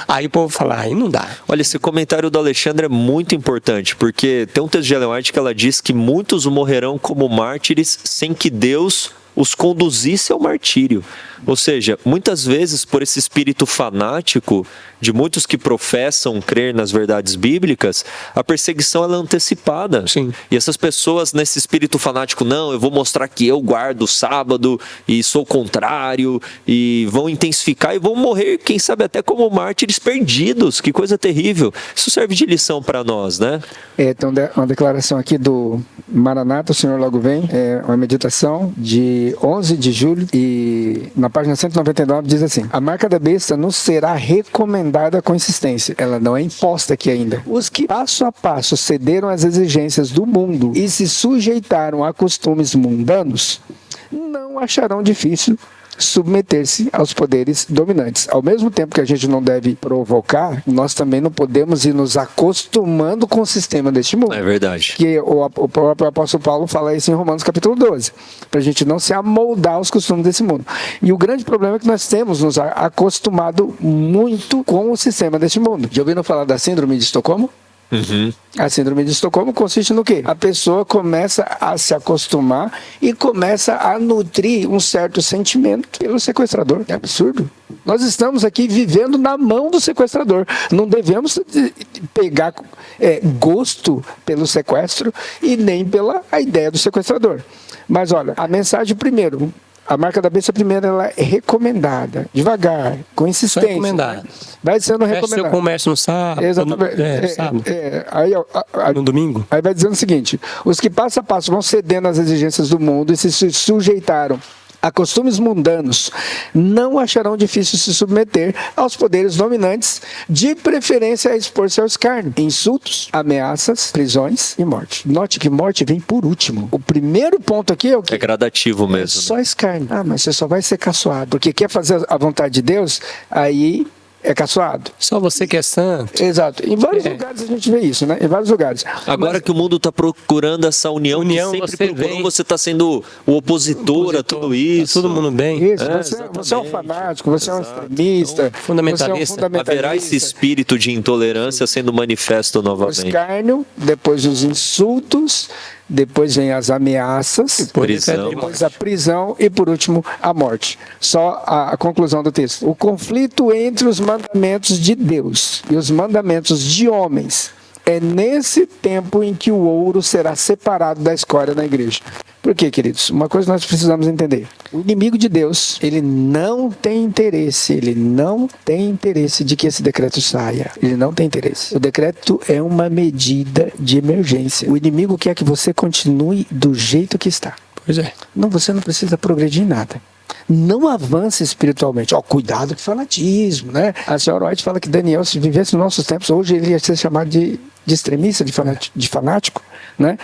Aí o povo fala, aí não dá. Olha, esse comentário do Alexandre é muito importante, porque tem um texto de Ellen White que ela diz que muitos morrerão como mártires sem que Deus os conduzisse ao martírio. Ou seja, muitas vezes por esse espírito fanático de muitos que professam crer nas verdades bíblicas, a perseguição ela é antecipada. Sim. E essas pessoas nesse espírito fanático, não, eu vou mostrar que eu guardo o sábado e sou contrário, e vão intensificar e vão morrer, quem sabe até como mártires perdidos. Que coisa terrível. Isso serve de lição para nós, né? Então, uma declaração aqui do Maranata, o Senhor logo vem, uma meditação de 11 de julho, e na página 199 diz assim: a marca da besta nos será recomendada com insistência. Ela não é imposta aqui ainda. Os que passo a passo cederam às exigências do mundo e se sujeitaram a costumes mundanos, não acharão difícil submeter-se aos poderes dominantes. Ao mesmo tempo que a gente não deve provocar, nós também não podemos ir nos acostumando com o sistema deste mundo. É verdade. Que o próprio apóstolo Paulo fala isso em Romanos capítulo 12, para a gente não se amoldar aos costumes desse mundo. E o grande problema é que nós temos nos acostumado muito com o sistema deste mundo. Já ouviram falar da síndrome de Estocolmo? Uhum. A síndrome de Estocolmo consiste no quê? A pessoa começa a se acostumar e começa a nutrir um certo sentimento pelo sequestrador. É absurdo. Nós estamos aqui vivendo na mão do sequestrador. Não devemos pegar gosto pelo sequestro e nem pela ideia do sequestrador. Mas olha, a mensagem primeiro... A marca da besta, primeiro, ela é recomendada, devagar, com insistência. Recomendada. Vai sendo Fecha recomendado. seu comércio no sábado. Exatamente. Sábado. No domingo. Aí vai dizendo o seguinte: os que passo a passo vão cedendo às exigências do mundo e se sujeitaram a costumes mundanos, não acharão difícil se submeter aos poderes dominantes, de preferência a expor-se ao escárnio, insultos, ameaças, prisões e morte. Note que morte vem por último. O primeiro ponto aqui é o quê? É gradativo É mesmo. só escárnio. Ah, mas você só vai ser caçoado. Porque quer fazer a vontade de Deus, aí é caçoado. Só você que é santo. Exato. Em vários lugares a gente vê isso, né? Em vários lugares. Agora que o mundo está procurando essa união, União, que sempre você procurou, vem. você está sendo o opositor a tudo isso. Tá todo mundo bem. Isso, você é um exatamente. fanático, você é um extremista, fundamentalista. você é um fundamentalista. Haverá esse espírito de intolerância sendo manifesto O novamente. escárnio, depois os insultos, depois vem as ameaças, Prisão. depois a prisão e, por último, a morte. Só a conclusão do texto. O conflito entre os mandamentos de Deus e os mandamentos de homens é nesse tempo em que o ouro será separado da escória na igreja. Por quê, queridos? Uma coisa nós precisamos entender. O inimigo de Deus, ele não tem interesse de que esse decreto saia. Ele não tem interesse. O decreto é uma medida de emergência. O inimigo quer que você continue do jeito que está. Pois é. Não, você não precisa progredir em nada. Não avance espiritualmente. Cuidado com o fanatismo, né? A senhora White fala que Daniel, se vivesse nos nossos tempos, hoje ele ia ser chamado de extremista, de fanático, né?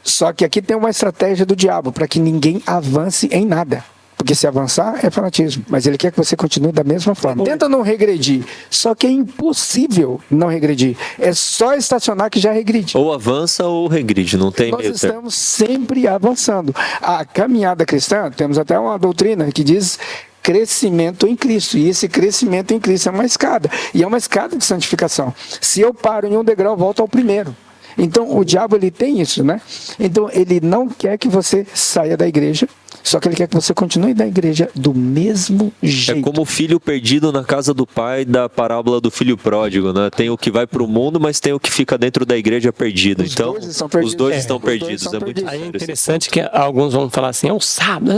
Só que aqui tem uma estratégia do diabo para que ninguém avance em nada. Porque se avançar é fanatismo, mas ele quer que você continue da mesma forma. Tenta não regredir, só que é impossível não regredir. É só estacionar que já regride. Ou avança ou regride, não tem Nós meio termo. estamos sempre avançando. A caminhada cristã, temos até uma doutrina que diz crescimento em Cristo. E esse crescimento em Cristo é uma escada. E é uma escada de santificação. Se eu paro em um degrau, eu volto ao primeiro. Então, o diabo, ele tem isso, né? Então, ele não quer que você saia da igreja, só que ele quer que você continue na igreja do mesmo jeito. É como o filho perdido na casa do pai da parábola do filho pródigo, né? Tem o que vai para o mundo, mas tem o que fica dentro da igreja perdido. Os Então, dois estão perdidos. os dois É, estão os dois perdidos. estão É muito perdidos. Aí é interessante. interessante que alguns vão falar assim, é o sábado,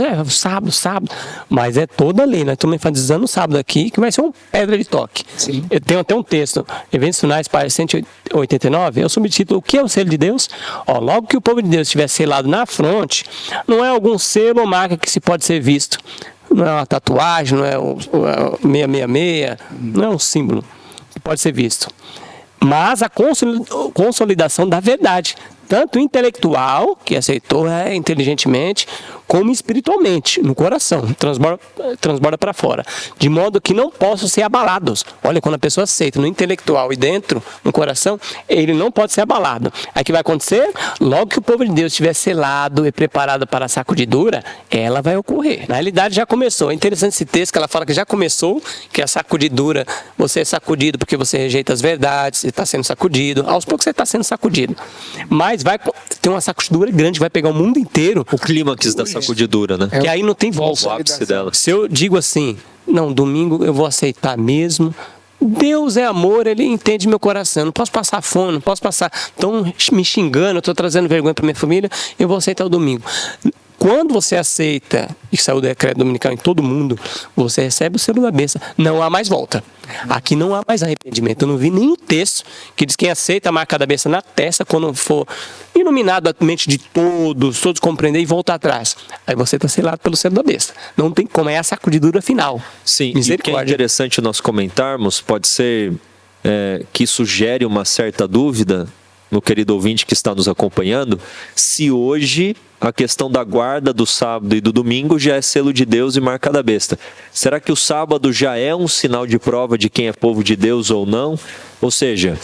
mas é toda a lei, nós estamos enfatizando o sábado aqui, que vai ser uma pedra de toque. Sim. Eu tenho até um texto, Eventos Finais, página 189, é o subtítulo, o que é o selo de Deus? Logo que o povo de Deus estiver selado na fronte, não é algum selo ou marca que se pode ser visto, não é uma tatuagem, não é o 666, não é um símbolo que pode ser visto, mas a consolidação da verdade, tanto intelectual, que aceitou inteligentemente, como espiritualmente, no coração, transborda para fora, de modo que não possam ser abalados. Olha, quando a pessoa aceita no intelectual e dentro, no coração, ele não pode ser abalado. Aí o que vai acontecer? Logo que o povo de Deus estiver selado e preparado para a sacudidura, ela vai ocorrer. Na realidade já começou. É interessante esse texto que ela fala que já começou, que a sacudidura, você é sacudido porque você rejeita as verdades, você está sendo sacudido, aos poucos você está sendo sacudido. Mas vai ter uma sacudidura grande, vai pegar o mundo inteiro. O clímax da sacudidura, né? Que aí não tem O volta. ápice dela. Se eu digo assim, não, domingo eu vou aceitar mesmo. Deus é amor, Ele entende meu coração. Não posso passar fome, não posso passar. Estão me xingando, eu estou trazendo vergonha para minha família, eu vou aceitar o domingo. Quando você aceita, e saiu o decreto dominical em todo mundo, você recebe o selo da bênção. Não há mais volta. Aqui não há mais arrependimento. Eu não vi nenhum texto que diz que quem aceita a marca da bênção na testa, quando for iluminado a mente de todos compreender e voltar atrás. Aí você está selado pelo selo da besta. Não tem como, é a sacudidura final. Sim, e o que é Misericórdia. interessante nós comentarmos, pode ser que isso gere uma certa dúvida no querido ouvinte que está nos acompanhando, se hoje a questão da guarda do sábado e do domingo já é selo de Deus e marca da besta. Será que o sábado já é um sinal de prova de quem é povo de Deus ou não? Ou seja,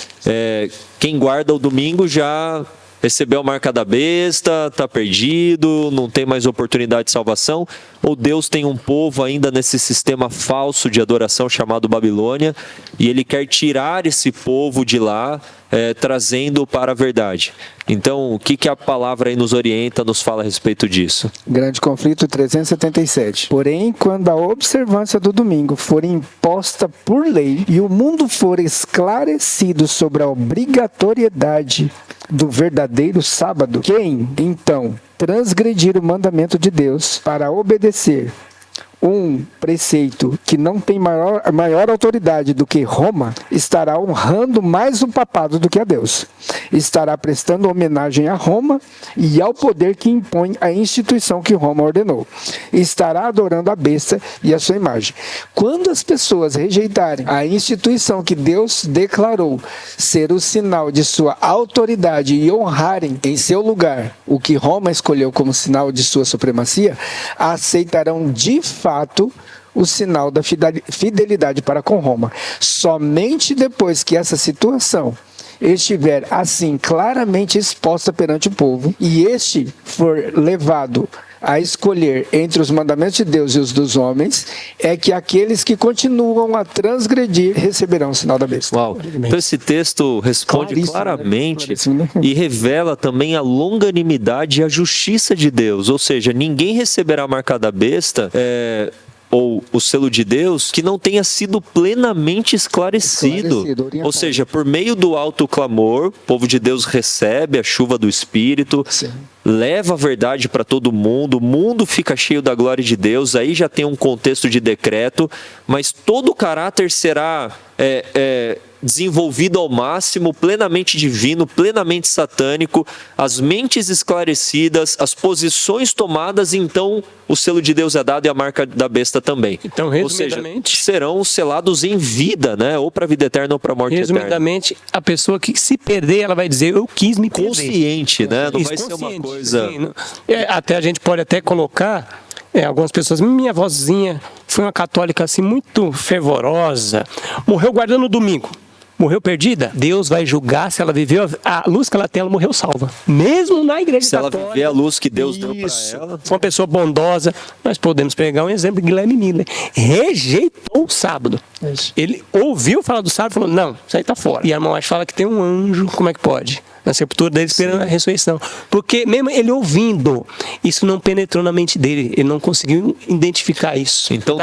quem guarda o domingo já recebeu a marca da besta, está perdido, não tem mais oportunidade de salvação? Ou Deus tem um povo ainda nesse sistema falso de adoração chamado Babilônia e Ele quer tirar esse povo de lá, trazendo para a verdade? Então, o que a palavra aí nos orienta, nos fala a respeito disso? Grande conflito 377. Porém, quando a observância do domingo for imposta por lei e o mundo for esclarecido sobre a obrigatoriedade do verdadeiro sábado, quem, então, transgredir o mandamento de Deus para obedecer um preceito que não tem maior autoridade do que Roma, estará honrando mais o papado do que a Deus. Estará prestando homenagem a Roma e ao poder que impõe a instituição que Roma ordenou. Estará adorando a besta e a sua imagem. Quando as pessoas rejeitarem a instituição que Deus declarou ser o sinal de sua autoridade e honrarem em seu lugar o que Roma escolheu como sinal de sua supremacia, aceitarão de fato o sinal da fidelidade para com Roma. Somente depois que essa situação estiver assim claramente exposta perante o povo e este for levado a escolher entre os mandamentos de Deus e os dos homens, é que aqueles que continuam a transgredir receberão o sinal da besta. Uau. Então esse texto responde claramente, né? E revela também a longanimidade e a justiça de Deus. Ou seja, ninguém receberá a marca da besta, ou o selo de Deus, que não tenha sido plenamente esclarecido. Ou seja, por meio do alto clamor, o povo de Deus recebe a chuva do Espírito, sim, leva a verdade para todo mundo, o mundo fica cheio da glória de Deus, aí já tem um contexto de decreto, mas todo o caráter será desenvolvido ao máximo, plenamente divino, plenamente satânico, as mentes esclarecidas, as posições tomadas, então o selo de Deus é dado e a marca da besta também. Então, resumidamente, ou seja, serão selados em vida, né? Ou para a vida eterna ou para a morte eterna. Resumidamente, a pessoa que se perder, ela vai dizer, eu quis me perder. Consciente, né? Não vai ser uma coisa... Sim, até a gente pode até colocar... algumas pessoas, minha vozinha foi uma católica assim muito fervorosa, morreu guardando o domingo, morreu perdida, Deus vai julgar se ela viveu a luz que ela tem, ela morreu salva, mesmo na igreja católica. Se ela viver a luz que Deus deu para ela. Foi uma pessoa bondosa. Nós podemos pegar um exemplo de Guilherme Miller, rejeitou o sábado. Isso. Ele ouviu falar do sábado e falou, não, isso aí tá fora. E a irmã fala que tem um anjo, como é que pode? Na sepultura dele esperando, sim, a ressurreição. Porque mesmo ele ouvindo, isso não penetrou na mente dele, ele não conseguiu identificar isso. Então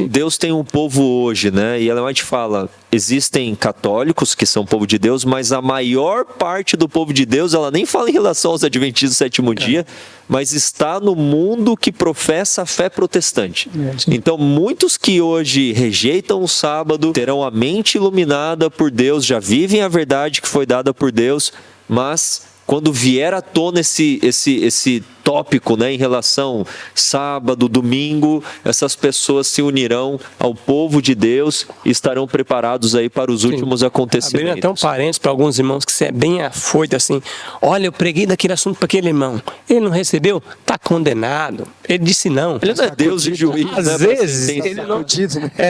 Deus tem um povo hoje, né? E Ellen White fala, existem católicos que são povo de Deus, mas a maior parte do povo de Deus, ela nem fala em relação aos adventistas do sétimo dia, mas está no mundo que professa a fé protestante. Então muitos que hoje rejeitam o sábado, terão a mente iluminada por Deus, já vivem a verdade que foi dada por Deus, mas quando vier à tona esse tópico, né, em relação sábado, domingo, essas pessoas se unirão ao povo de Deus e estarão preparados aí para os últimos acontecimentos. Abrindo até um parênteses para alguns irmãos que você é bem afoito assim, olha, eu preguei daquele assunto para aquele irmão, ele não recebeu, está condenado, ele disse não. Ele não é Deus e juiz, às vezes ele não,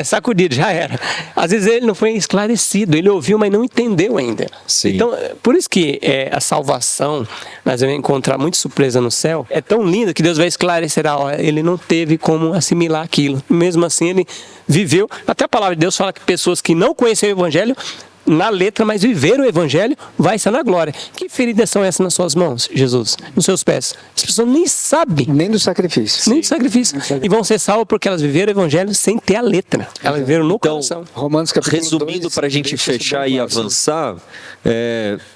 sacudido, já era. Às vezes ele não foi esclarecido, ele ouviu, mas não entendeu ainda. Sim. Então, por isso que a salvação, nós vamos encontrar muita surpresa no céu, é tão linda que Deus vai esclarecer, ele não teve como assimilar aquilo. Mesmo assim, ele viveu. Até a palavra de Deus fala que pessoas que não conheceram o Evangelho, na letra, mas viveram o Evangelho, vai estar na glória. Que feridas são essas nas suas mãos, Jesus? Nos seus pés? As pessoas nem sabem. Nem do sacrifício. Nem do sacrifício. E vão ser salvas porque elas viveram o Evangelho sem ter a letra. Elas viveram no coração. Romanos capítulo resumindo, para a gente fechar e avançar,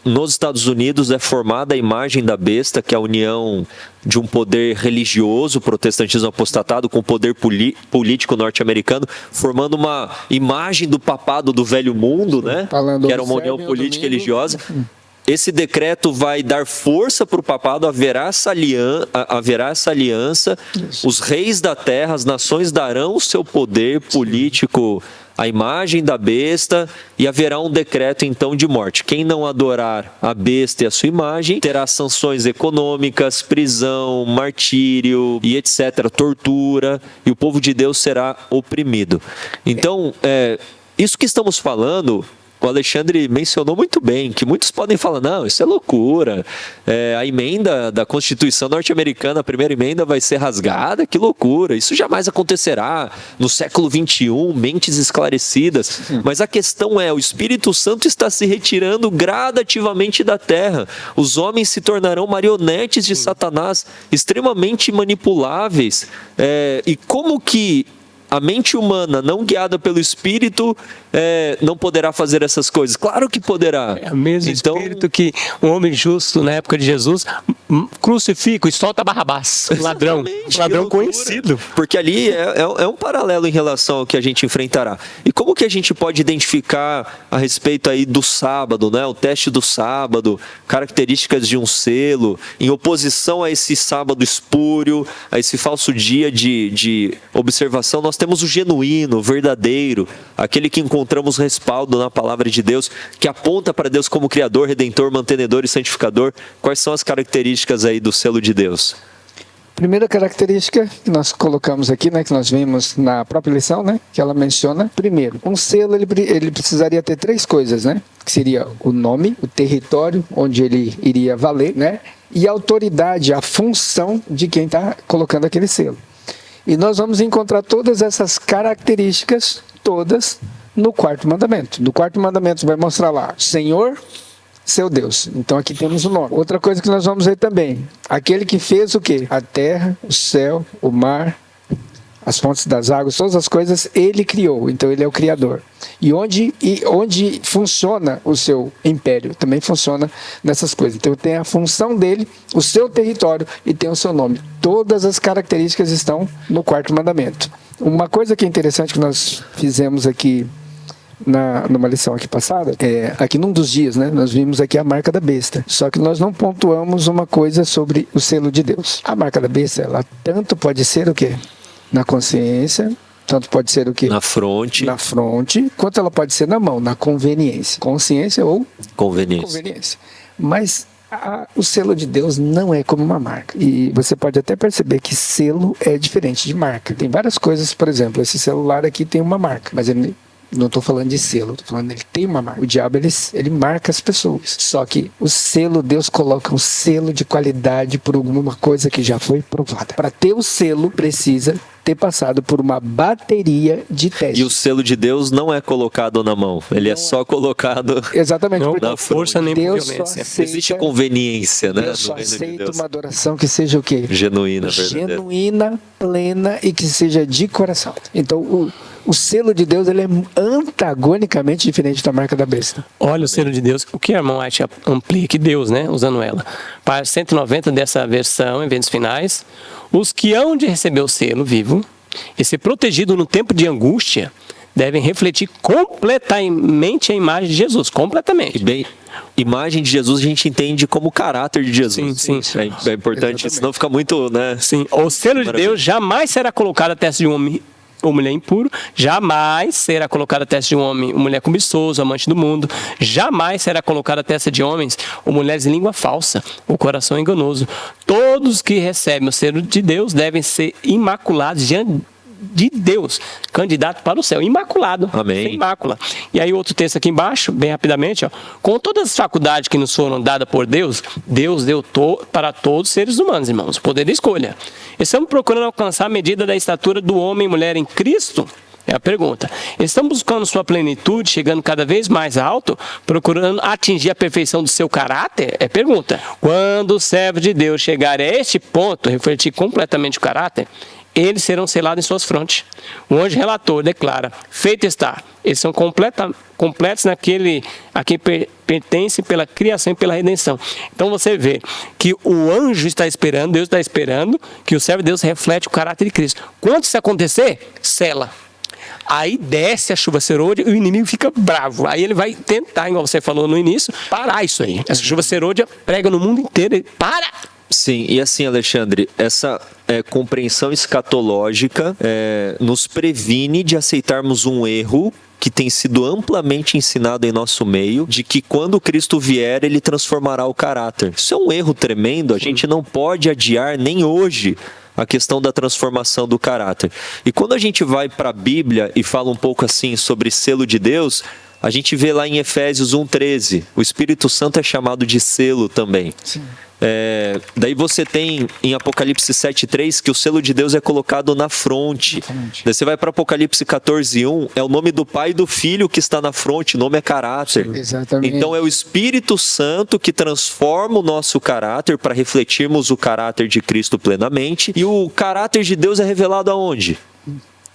nos Estados Unidos é formada a imagem da besta, que é a união de um poder religioso, protestantismo apostatado, com o poder político norte-americano, formando uma imagem do papado do velho mundo, né? Que era uma união política e religiosa. Esse decreto vai dar força para o papado, haverá essa aliança, os reis da terra, as nações darão o seu poder político à imagem da besta e haverá um decreto então de morte. Quem não adorar a besta e a sua imagem terá sanções econômicas, prisão, martírio e etc., tortura, e o povo de Deus será oprimido. Então, isso que estamos falando, o Alexandre mencionou muito bem, que muitos podem falar, não, isso é loucura, a emenda da Constituição norte-americana, a primeira emenda vai ser rasgada, que loucura, isso jamais acontecerá no século XXI, mentes esclarecidas. Mas a questão é, o Espírito Santo está se retirando gradativamente da terra, os homens se tornarão marionetes de Satanás, extremamente manipuláveis, e como que a mente humana não guiada pelo Espírito não poderá fazer essas coisas. Claro que poderá. É o mesmo Então, espírito que um homem justo na época de Jesus crucifica e solta Barrabás, um ladrão, exatamente, um ladrão que loucura. conhecido. Porque ali é um paralelo em relação ao que a gente enfrentará. E como que a gente pode identificar a respeito aí do sábado, né? O teste do sábado, características de um selo, em oposição a esse sábado espúrio, a esse falso dia de observação, nós temos o genuíno, o verdadeiro, aquele que encontramos respaldo na palavra de Deus, que aponta para Deus como Criador, Redentor, Mantenedor e Santificador. Quais são as características aí do selo de Deus? Primeira característica que nós colocamos aqui, né, que nós vimos na própria lição, né, que ela menciona, primeiro, um selo ele precisaria ter 3 coisas, né, que seria o nome, o território onde ele iria valer, né, e a autoridade, a função de quem está colocando aquele selo. E nós vamos encontrar todas essas características, todas, no 4º mandamento. No 4º mandamento vai mostrar lá, Senhor, seu Deus. Então aqui temos o nome. Outra coisa que nós vamos ver também, aquele que fez o quê? A terra, o céu, o mar, as fontes das águas, todas as coisas ele criou. Então ele é o Criador. E onde funciona o seu império, também funciona nessas coisas. Então tem a função dele, o seu território e tem o seu nome. Todas as características estão no 4º mandamento. Uma coisa que é interessante que nós fizemos aqui numa lição aqui passada, aqui num dos dias, né, nós vimos aqui a marca da besta, só que nós não pontuamos uma coisa sobre o selo de Deus. A marca da besta, ela tanto pode ser o quê? Na consciência, tanto pode ser o quê? Na fronte, quanto ela pode ser na mão, na conveniência. Consciência ou conveniência. Mas o selo de Deus não é como uma marca. E você pode até perceber que selo é diferente de marca. Tem várias coisas, por exemplo, esse celular aqui tem uma marca, mas ele não estou falando de selo, estou falando que ele tem uma marca. O diabo, ele marca as pessoas. Só que o selo, Deus coloca um selo de qualidade por alguma coisa que já foi provada. Para ter o selo, precisa ter passado por uma bateria de testes. E o selo de Deus não é colocado na mão, ele é só colocado... Exatamente. Não na por força nem por Deus violência. só Existe conveniência, né? Deus só no reino de aceita Deus. uma adoração que seja o quê? Genuína, verdadeira. Genuína, plena e que seja de coração. Então, o selo de Deus, ele é antagonicamente diferente da marca da besta. Olha o selo de Deus. O que a irmã White amplia aqui, Deus, né? Usando ela. Para 190 dessa versão, eventos finais, os que hão de receber o selo vivo e ser protegido no tempo de angústia devem refletir completamente a imagem de Jesus. Completamente. E bem, imagem de Jesus a gente entende como o caráter de Jesus. Sim. É importante, senão fica muito, né? Sim. O selo de Deus jamais será colocado à testa de um homem ou mulher impuro, jamais será colocado a testa de um homem ou mulher cobiçoso, amante do mundo, jamais será colocado a testa de homens ou mulheres em língua falsa, o coração enganoso. Todos que recebem o selo de Deus devem ser imaculados diante de Deus, candidato para o céu, imaculado, Amém. sem mácula. E aí outro texto aqui embaixo, bem rapidamente, ó, com todas as faculdades que nos foram dadas por Deus, Deus deu para todos os seres humanos, irmãos, poder de escolha. Estamos procurando alcançar a medida da estatura do homem e mulher em Cristo? É a pergunta. Estamos buscando sua plenitude, chegando cada vez mais alto, procurando atingir a perfeição do seu caráter? É a pergunta. Quando o servo de Deus chegar a este ponto, refletir completamente o caráter, eles serão selados em suas frontes. O anjo relator declara, feito está. Eles são completos naquele a quem pertence pela criação e pela redenção. Então você vê que o anjo está esperando, Deus está esperando, que o servo de Deus reflete o caráter de Cristo. Quando isso acontecer, sela. Aí desce a chuva serôdia e o inimigo fica bravo. Aí ele vai tentar, igual você falou no início, parar isso aí. Essa chuva serôdia prega no mundo inteiro. Ele para! Sim, e assim, Alexandre, essa compreensão escatológica nos previne de aceitarmos um erro que tem sido amplamente ensinado em nosso meio, de que quando Cristo vier, ele transformará o caráter. Isso é um erro tremendo, a gente não pode adiar nem hoje a questão da transformação do caráter. E quando a gente vai para a Bíblia e fala um pouco assim sobre selo de Deus, a gente vê lá em Efésios 1:13, o Espírito Santo é chamado de selo também. Sim. Daí você tem em Apocalipse 7:3 que o selo de Deus é colocado na fronte. Daí você vai para Apocalipse 14:1, é o nome do Pai e do Filho que está na fronte, o nome é caráter. Exatamente. Então é o Espírito Santo que transforma o nosso caráter para refletirmos o caráter de Cristo plenamente. E o caráter de Deus é revelado aonde?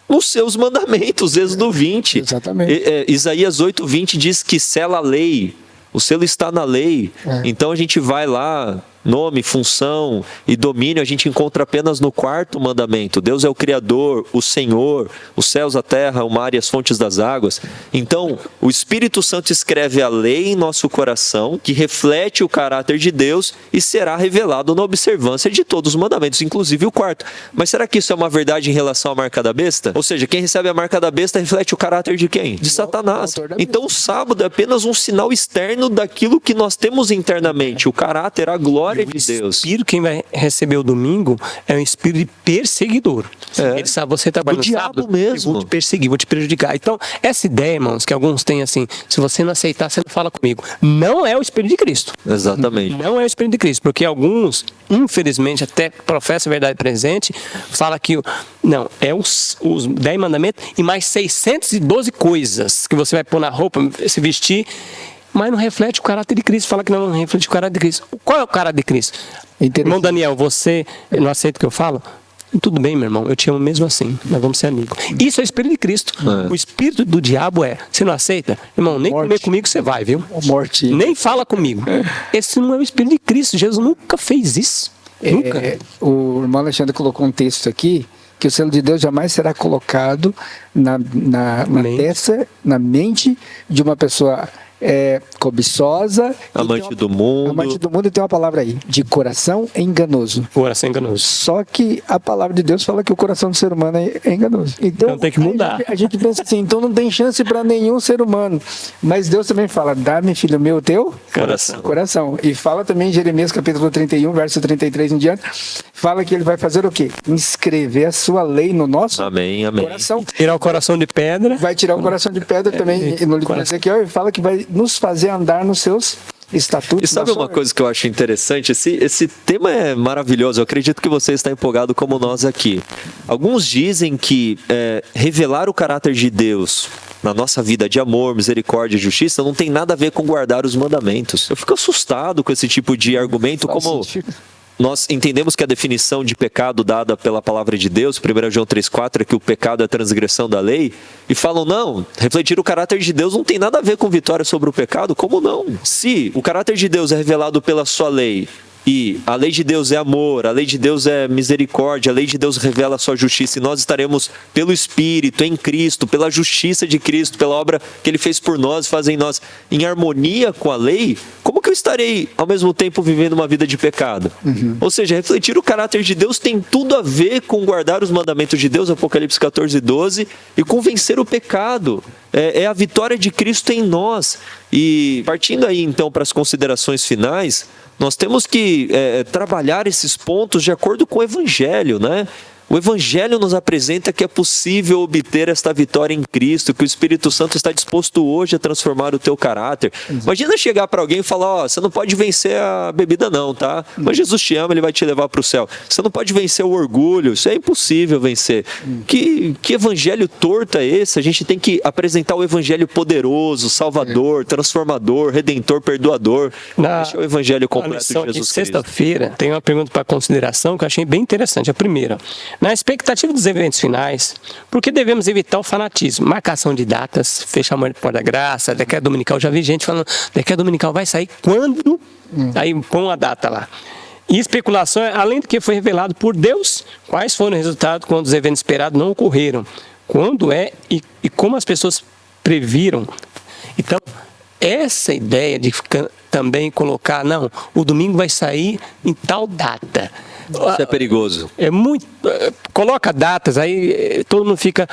nos seus mandamentos, Êxodo 20. Exatamente. Isaías 8:20 diz que sela a lei. O selo está na lei. Então a gente vai lá, nome, função e domínio, a gente encontra apenas no 4º mandamento. Deus é o Criador, o Senhor, os céus, a terra, o mar e as fontes das águas. Então, o Espírito Santo escreve a lei em nosso coração, que reflete o caráter de Deus e será revelado na observância de todos os mandamentos, inclusive o 4º. Mas será que isso é uma verdade em relação à marca da besta? Ou seja, quem recebe a marca da besta reflete o caráter de quem? De Satanás. Então, o sábado é apenas um sinal externo daquilo que nós temos internamente, o caráter, a glória de Deus. O espírito, quem vai receber o domingo, é um espírito de perseguidor. Ele sabe, você trabalha no sábado, mesmo. eu vou te perseguir, vou te prejudicar. Então, essa ideia, irmãos, que alguns têm assim, se você não aceitar, você não fala comigo. Não é o Espírito de Cristo. Exatamente. Não é o Espírito de Cristo, porque alguns, infelizmente, até professam a verdade presente, fala que não, é os 10 mandamentos e mais 612 coisas que você vai pôr na roupa, se vestir, mas não reflete o caráter de Cristo. Fala que não reflete o caráter de Cristo. Qual é o caráter de Cristo? Irmão Daniel, você não aceita o que eu falo? Tudo bem, meu irmão, eu te amo mesmo assim, nós vamos ser amigos. Isso é o Espírito de Cristo. O espírito do diabo você não aceita? Irmão, nem Morte. comer comigo você vai, viu? Morte. Nem fala comigo. Esse não é o Espírito de Cristo. Jesus nunca fez isso. Nunca. O irmão Alexandre colocou um texto aqui, que o selo de Deus jamais será colocado na testa, na mente de uma pessoa cobiçosa, amante do mundo. Amante do mundo, e tem uma palavra aí, de coração enganoso. Coração enganoso. Só que a palavra de Deus fala que o coração do ser humano é enganoso. Então tem que mudar. A gente pensa assim, então não tem chance para nenhum ser humano. Mas Deus também fala, dá-me, filho meu, o teu coração. E fala também em Jeremias capítulo 31, verso 33 em diante, fala que ele vai fazer o quê? Inscrever a sua lei no nosso coração. Tirar o coração de pedra. Vai tirar o coração de pedra também. E no livro de Ezequiel ele fala que vai nos fazer andar nos seus estatutos. E sabe uma coisa que eu acho interessante? Esse tema é maravilhoso. Eu acredito que você está empolgado como nós aqui. Alguns dizem que revelar o caráter de Deus na nossa vida de amor, misericórdia e justiça não tem nada a ver com guardar os mandamentos. Eu fico assustado com esse tipo de argumento, como nós entendemos que a definição de pecado dada pela palavra de Deus, 1 João 3,4, é que o pecado é a transgressão da lei, e falam, não, refletir o caráter de Deus não tem nada a ver com vitória sobre o pecado. Como não? Se o caráter de Deus é revelado pela sua lei, e a lei de Deus é amor, a lei de Deus é misericórdia, a lei de Deus revela a sua justiça, e nós estaremos pelo Espírito, em Cristo, pela justiça de Cristo, pela obra que Ele fez por nós, faz em nós, em harmonia com a lei, como que eu estarei ao mesmo tempo vivendo uma vida de pecado? Ou seja, refletir o caráter de Deus tem tudo a ver com guardar os mandamentos de Deus, Apocalipse 14:12, e com vencer o pecado. É a vitória de Cristo em nós. E partindo aí então para as considerações finais, nós temos que trabalhar esses pontos de acordo com o Evangelho, né? O Evangelho nos apresenta que é possível obter esta vitória em Cristo, que o Espírito Santo está disposto hoje a transformar o teu caráter. Imagina chegar para alguém e falar, você não pode vencer a bebida não, tá? Mas Jesus te ama, Ele vai te levar para o céu. Você não pode vencer o orgulho, isso é impossível vencer. Que evangelho torto é esse? A gente tem que apresentar o evangelho poderoso, salvador, transformador, redentor, perdoador. Esse é o evangelho completo de Jesus Cristo. Sexta-feira tem uma pergunta para consideração que eu achei bem interessante. A primeira: na expectativa dos eventos finais, por que devemos evitar o fanatismo? Marcação de datas, fechamento de porta da graça, decreto dominical. Já vi gente falando, decreto dominical vai sair quando? Aí põe a data lá. E especulação, além do que foi revelado por Deus, quais foram os resultados quando os eventos esperados não ocorreram? Quando e como as pessoas previram? Então, essa ideia de também colocar, não, o domingo vai sair em tal data. Isso é perigoso. É muito. Coloca datas, aí todo mundo fica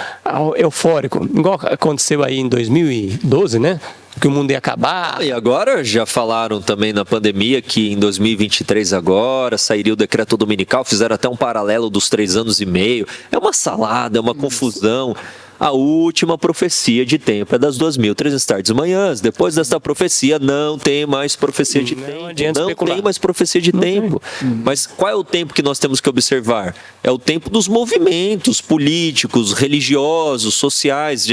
eufórico. Igual aconteceu aí em 2012, né? Que o mundo ia acabar. E agora já falaram também na pandemia que em 2023 agora sairia o decreto dominical, fizeram até um paralelo dos 3 anos e meio. É uma salada, é uma confusão. A última profecia de tempo é das 2.300 tardes e manhãs. Depois desta profecia não tem mais profecia de tempo. Não tem mais profecia de tempo. Mas qual é o tempo que nós temos que observar? É o tempo dos movimentos políticos, religiosos, sociais,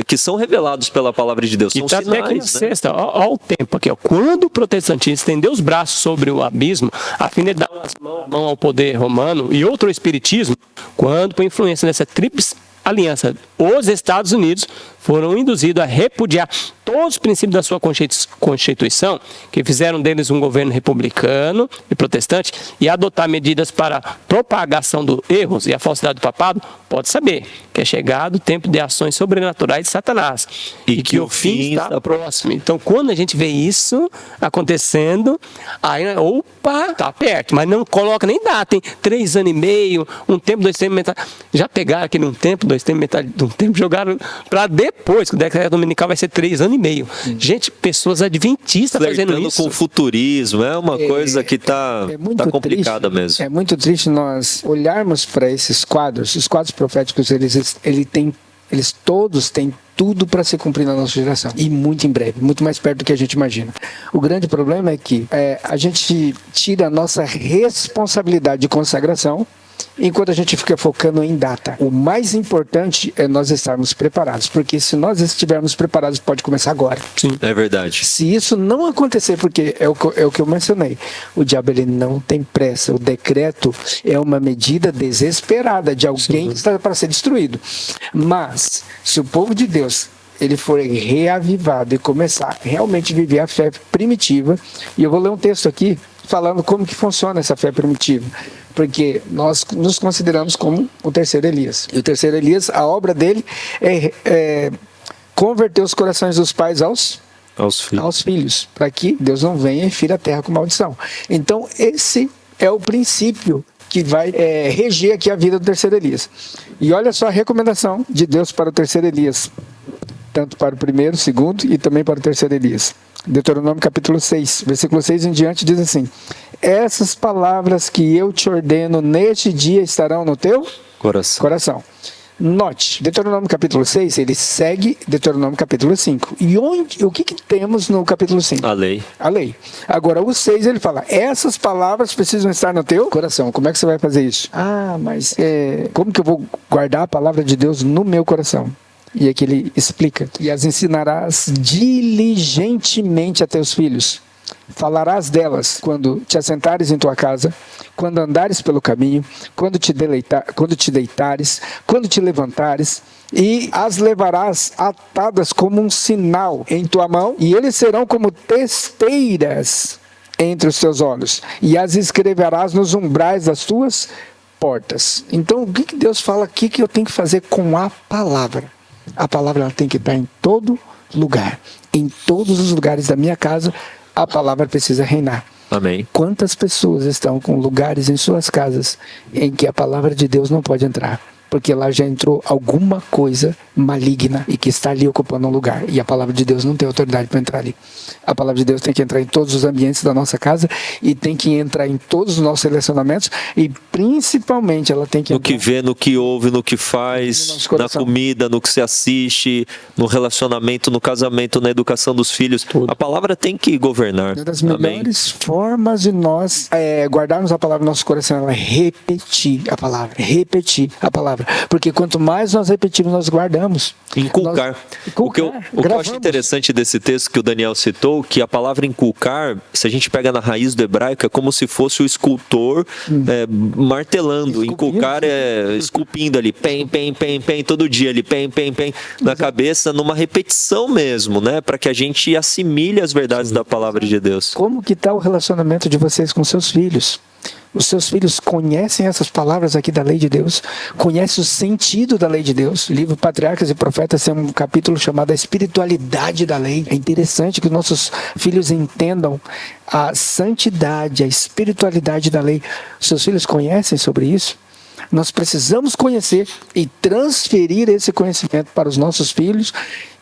que são revelados pela palavra de Deus. São sinais, até aqui na sexta, ó o tempo aqui. Ó. Quando o protestantismo estendeu os braços sobre o abismo, a fim de dar mão ao poder romano e outro espiritismo, quando, por influência dessa tríplice aliança. Os Estados Unidos foram induzidos a repudiar todos os princípios da sua Constituição, que fizeram deles um governo republicano e protestante, e adotar medidas para propagação dos erros e a falsidade do papado. Pode saber que é chegado o tempo de ações sobrenaturais de Satanás e que o fim está próximo. Então, quando a gente vê isso acontecendo, aí, opa, está perto, mas não coloca nem data, tem 3 anos e meio, um tempo, 2 tempos, metade. Já pegaram aquele um tempo, 2 tempos, metade de um tempo, jogaram para depois, que o decreto dominical vai ser 3 anos e meio. Gente, pessoas adventistas fazendo isso. Com o futurismo, é uma coisa que tá complicada mesmo. É muito triste nós olharmos para esses quadros. Os quadros proféticos, eles todos têm tudo para se cumprir na nossa geração. E muito em breve, muito mais perto do que a gente imagina. O grande problema é que a gente tira a nossa responsabilidade de consagração enquanto a gente fica focando em data. O mais importante é nós estarmos preparados, porque se nós estivermos preparados, pode começar agora. Sim, é verdade. Se isso não acontecer, porque é o que eu mencionei, o diabo ele não tem pressa. O decreto é uma medida desesperada de alguém que está para ser destruído. Mas, se o povo de Deus ele for reavivado e começar realmente a viver a fé primitiva, e eu vou ler um texto aqui falando como que funciona essa fé primitiva, porque nós nos consideramos como o terceiro Elias. E o terceiro Elias, a obra dele é converter os corações dos pais aos filhos, para que Deus não venha e fira a terra com maldição. Então, esse é o princípio que vai reger aqui a vida do terceiro Elias. E olha só a recomendação de Deus para o terceiro Elias, tanto para o primeiro, segundo e também para o terceiro Elias. Deuteronômio capítulo 6, versículo 6 em diante diz assim: essas palavras que eu te ordeno neste dia estarão no teu coração. Note, Deuteronômio capítulo 6, ele segue Deuteronômio capítulo 5. E o que temos no capítulo 5? A lei. A lei. Agora, o 6 ele fala, essas palavras precisam estar no teu coração. Como é que você vai fazer isso? Mas como que eu vou guardar a palavra de Deus no meu coração? E aqui ele explica: e as ensinarás diligentemente a teus filhos. Falarás delas quando te assentares em tua casa, quando andares pelo caminho, quando te deitares, quando te levantares, e as levarás atadas como um sinal em tua mão, e eles serão como testeiras entre os teus olhos, e as escreverás nos umbrais das tuas portas. Então, o que Deus fala aqui que eu tenho que fazer com a palavra? A palavra ela tem que estar em todo lugar. Em todos os lugares da minha casa, a palavra precisa reinar. Amém. Quantas pessoas estão com lugares em suas casas em que a palavra de Deus não pode entrar? Porque lá já entrou alguma coisa maligna e que está ali ocupando um lugar. E a palavra de Deus não tem autoridade para entrar ali. A palavra de Deus tem que entrar em todos os ambientes da nossa casa e tem que entrar em todos os nossos relacionamentos e principalmente ela tem que entrar no que vê, no que ouve, no que faz, na comida, no que se assiste, no relacionamento, no casamento, na educação dos filhos. Tudo. A palavra tem que governar. Uma das melhores formas de nós guardarmos a palavra no nosso coração é repetir a palavra. Repetir a palavra. Porque quanto mais nós repetimos, nós guardamos. Inculcar. O que eu acho interessante desse texto que o Daniel citou, que a palavra inculcar, se a gente pega na raiz do hebraico, é como se fosse o escultor martelando. Inculcar é esculpindo ali, pem, todo dia ali, pem, na cabeça, numa repetição mesmo, né? Para que a gente assimile as verdades da palavra de Deus. Como que está o relacionamento de vocês com seus filhos? Os seus filhos conhecem essas palavras aqui da lei de Deus? Conhecem o sentido da lei de Deus? O livro Patriarcas e Profetas tem um capítulo chamado A Espiritualidade da Lei. É interessante que nossos filhos entendam a santidade, a espiritualidade da lei. Os seus filhos conhecem sobre isso? Nós precisamos conhecer e transferir esse conhecimento para os nossos filhos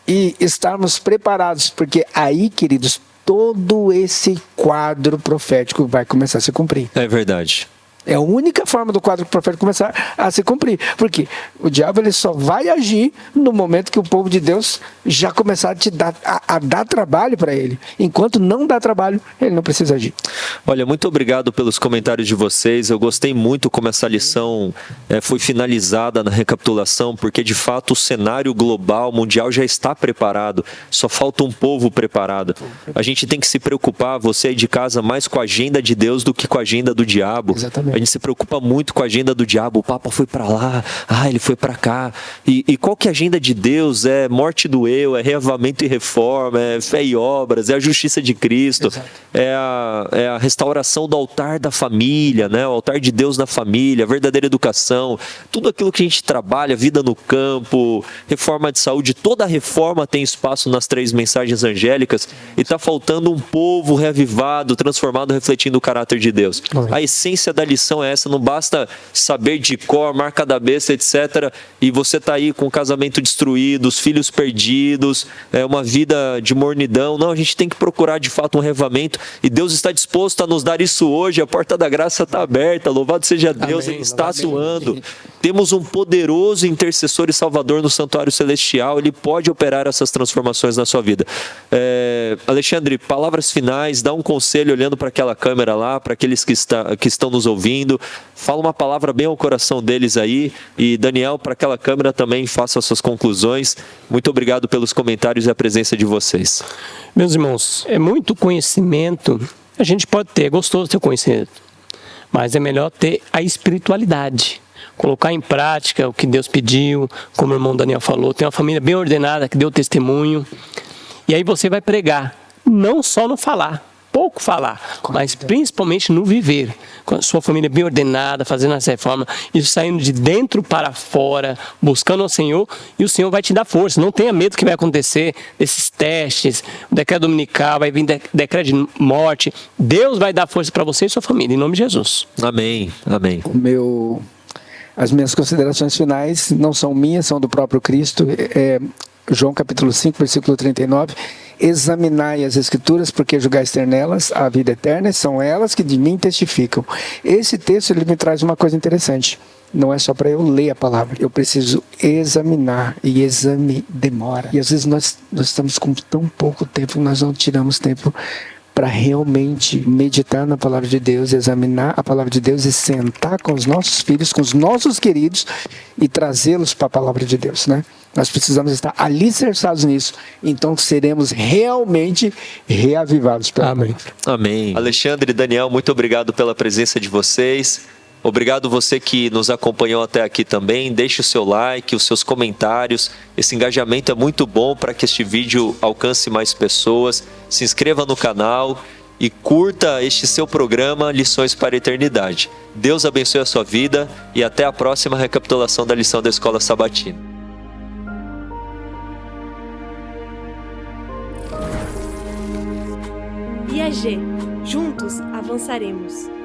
e estarmos preparados, porque aí, queridos, todo esse quadro profético vai começar a se cumprir. É verdade. É a única forma do quadro profético começar a se cumprir. Porque o diabo ele só vai agir no momento que o povo de Deus já começar a dar trabalho para ele. Enquanto não dá trabalho, ele não precisa agir. Olha, muito obrigado pelos comentários de vocês. Eu gostei muito como essa lição foi finalizada na recapitulação, porque de fato o cenário global, mundial já está preparado. Só falta um povo preparado. A gente tem que se preocupar, você aí de casa, mais com a agenda de Deus do que com a agenda do diabo. Exatamente. A gente se preocupa muito com a agenda do diabo. O Papa foi para lá, ele foi para cá. E qual que é a agenda de Deus? É morte do eu, é reavivamento e reforma, é fé e obras, é a justiça de Cristo, é a restauração do altar da família, né? O altar de Deus na família, a verdadeira educação, tudo aquilo que a gente trabalha, vida no campo, reforma de saúde, toda a reforma tem espaço nas 3 mensagens angélicas e está faltando um povo reavivado, transformado, refletindo o caráter de Deus. A essência da lição é essa, não basta saber de cor, marca da besta, etc. E você está aí com o casamento destruído, os filhos perdidos, uma vida de mornidão. Não, a gente tem que procurar de fato um reavivamento e Deus está disposto a nos dar isso hoje. A porta da graça está aberta, louvado seja Deus, Ele está atuando. Temos um poderoso intercessor e salvador no santuário celestial, Ele pode operar essas transformações na sua vida. Alexandre, palavras finais, dá um conselho olhando para aquela câmera lá, para aqueles que estão nos ouvindo, fala uma palavra bem ao coração deles aí, e Daniel, para aquela câmera também, faça as suas conclusões. Muito obrigado pelos comentários e a presença de vocês. Meus irmãos, é muito conhecimento, a gente pode ter, é gostoso ter conhecimento, mas é melhor ter a espiritualidade. Colocar em prática o que Deus pediu, como o irmão Daniel falou, ter uma família bem ordenada que deu testemunho. E aí você vai pregar, não só no falar, pouco falar, mas principalmente no viver. Com a sua família bem ordenada, fazendo essa reforma, isso saindo de dentro para fora, buscando o Senhor, e o Senhor vai te dar força. Não tenha medo do que vai acontecer, desses testes, o decreto dominical, vai vir decreto de morte. Deus vai dar força para você e sua família, em nome de Jesus. Amém, amém. As minhas considerações finais não são minhas, são do próprio Cristo. João capítulo 5, versículo 39. Examinai as Escrituras, porque julgais ter nelas a vida eterna, são elas que de mim testificam. Esse texto ele me traz uma coisa interessante. Não é só para eu ler a palavra, eu preciso examinar, e exame demora. E às vezes nós estamos com tão pouco tempo, nós não tiramos tempo para realmente meditar na palavra de Deus, examinar a palavra de Deus e sentar com os nossos filhos, com os nossos queridos e trazê-los para a palavra de Deus, né? Nós precisamos estar alicerçados nisso, então seremos realmente reavivados pela palavra. Amém. Alexandre e Daniel, muito obrigado pela presença de vocês. Obrigado você que nos acompanhou até aqui também. Deixe o seu like, os seus comentários. Esse engajamento é muito bom para que este vídeo alcance mais pessoas. Se inscreva no canal e curta este seu programa Lições para a Eternidade. Deus abençoe a sua vida e até a próxima recapitulação da lição da Escola Sabatina. IAG. Juntos avançaremos.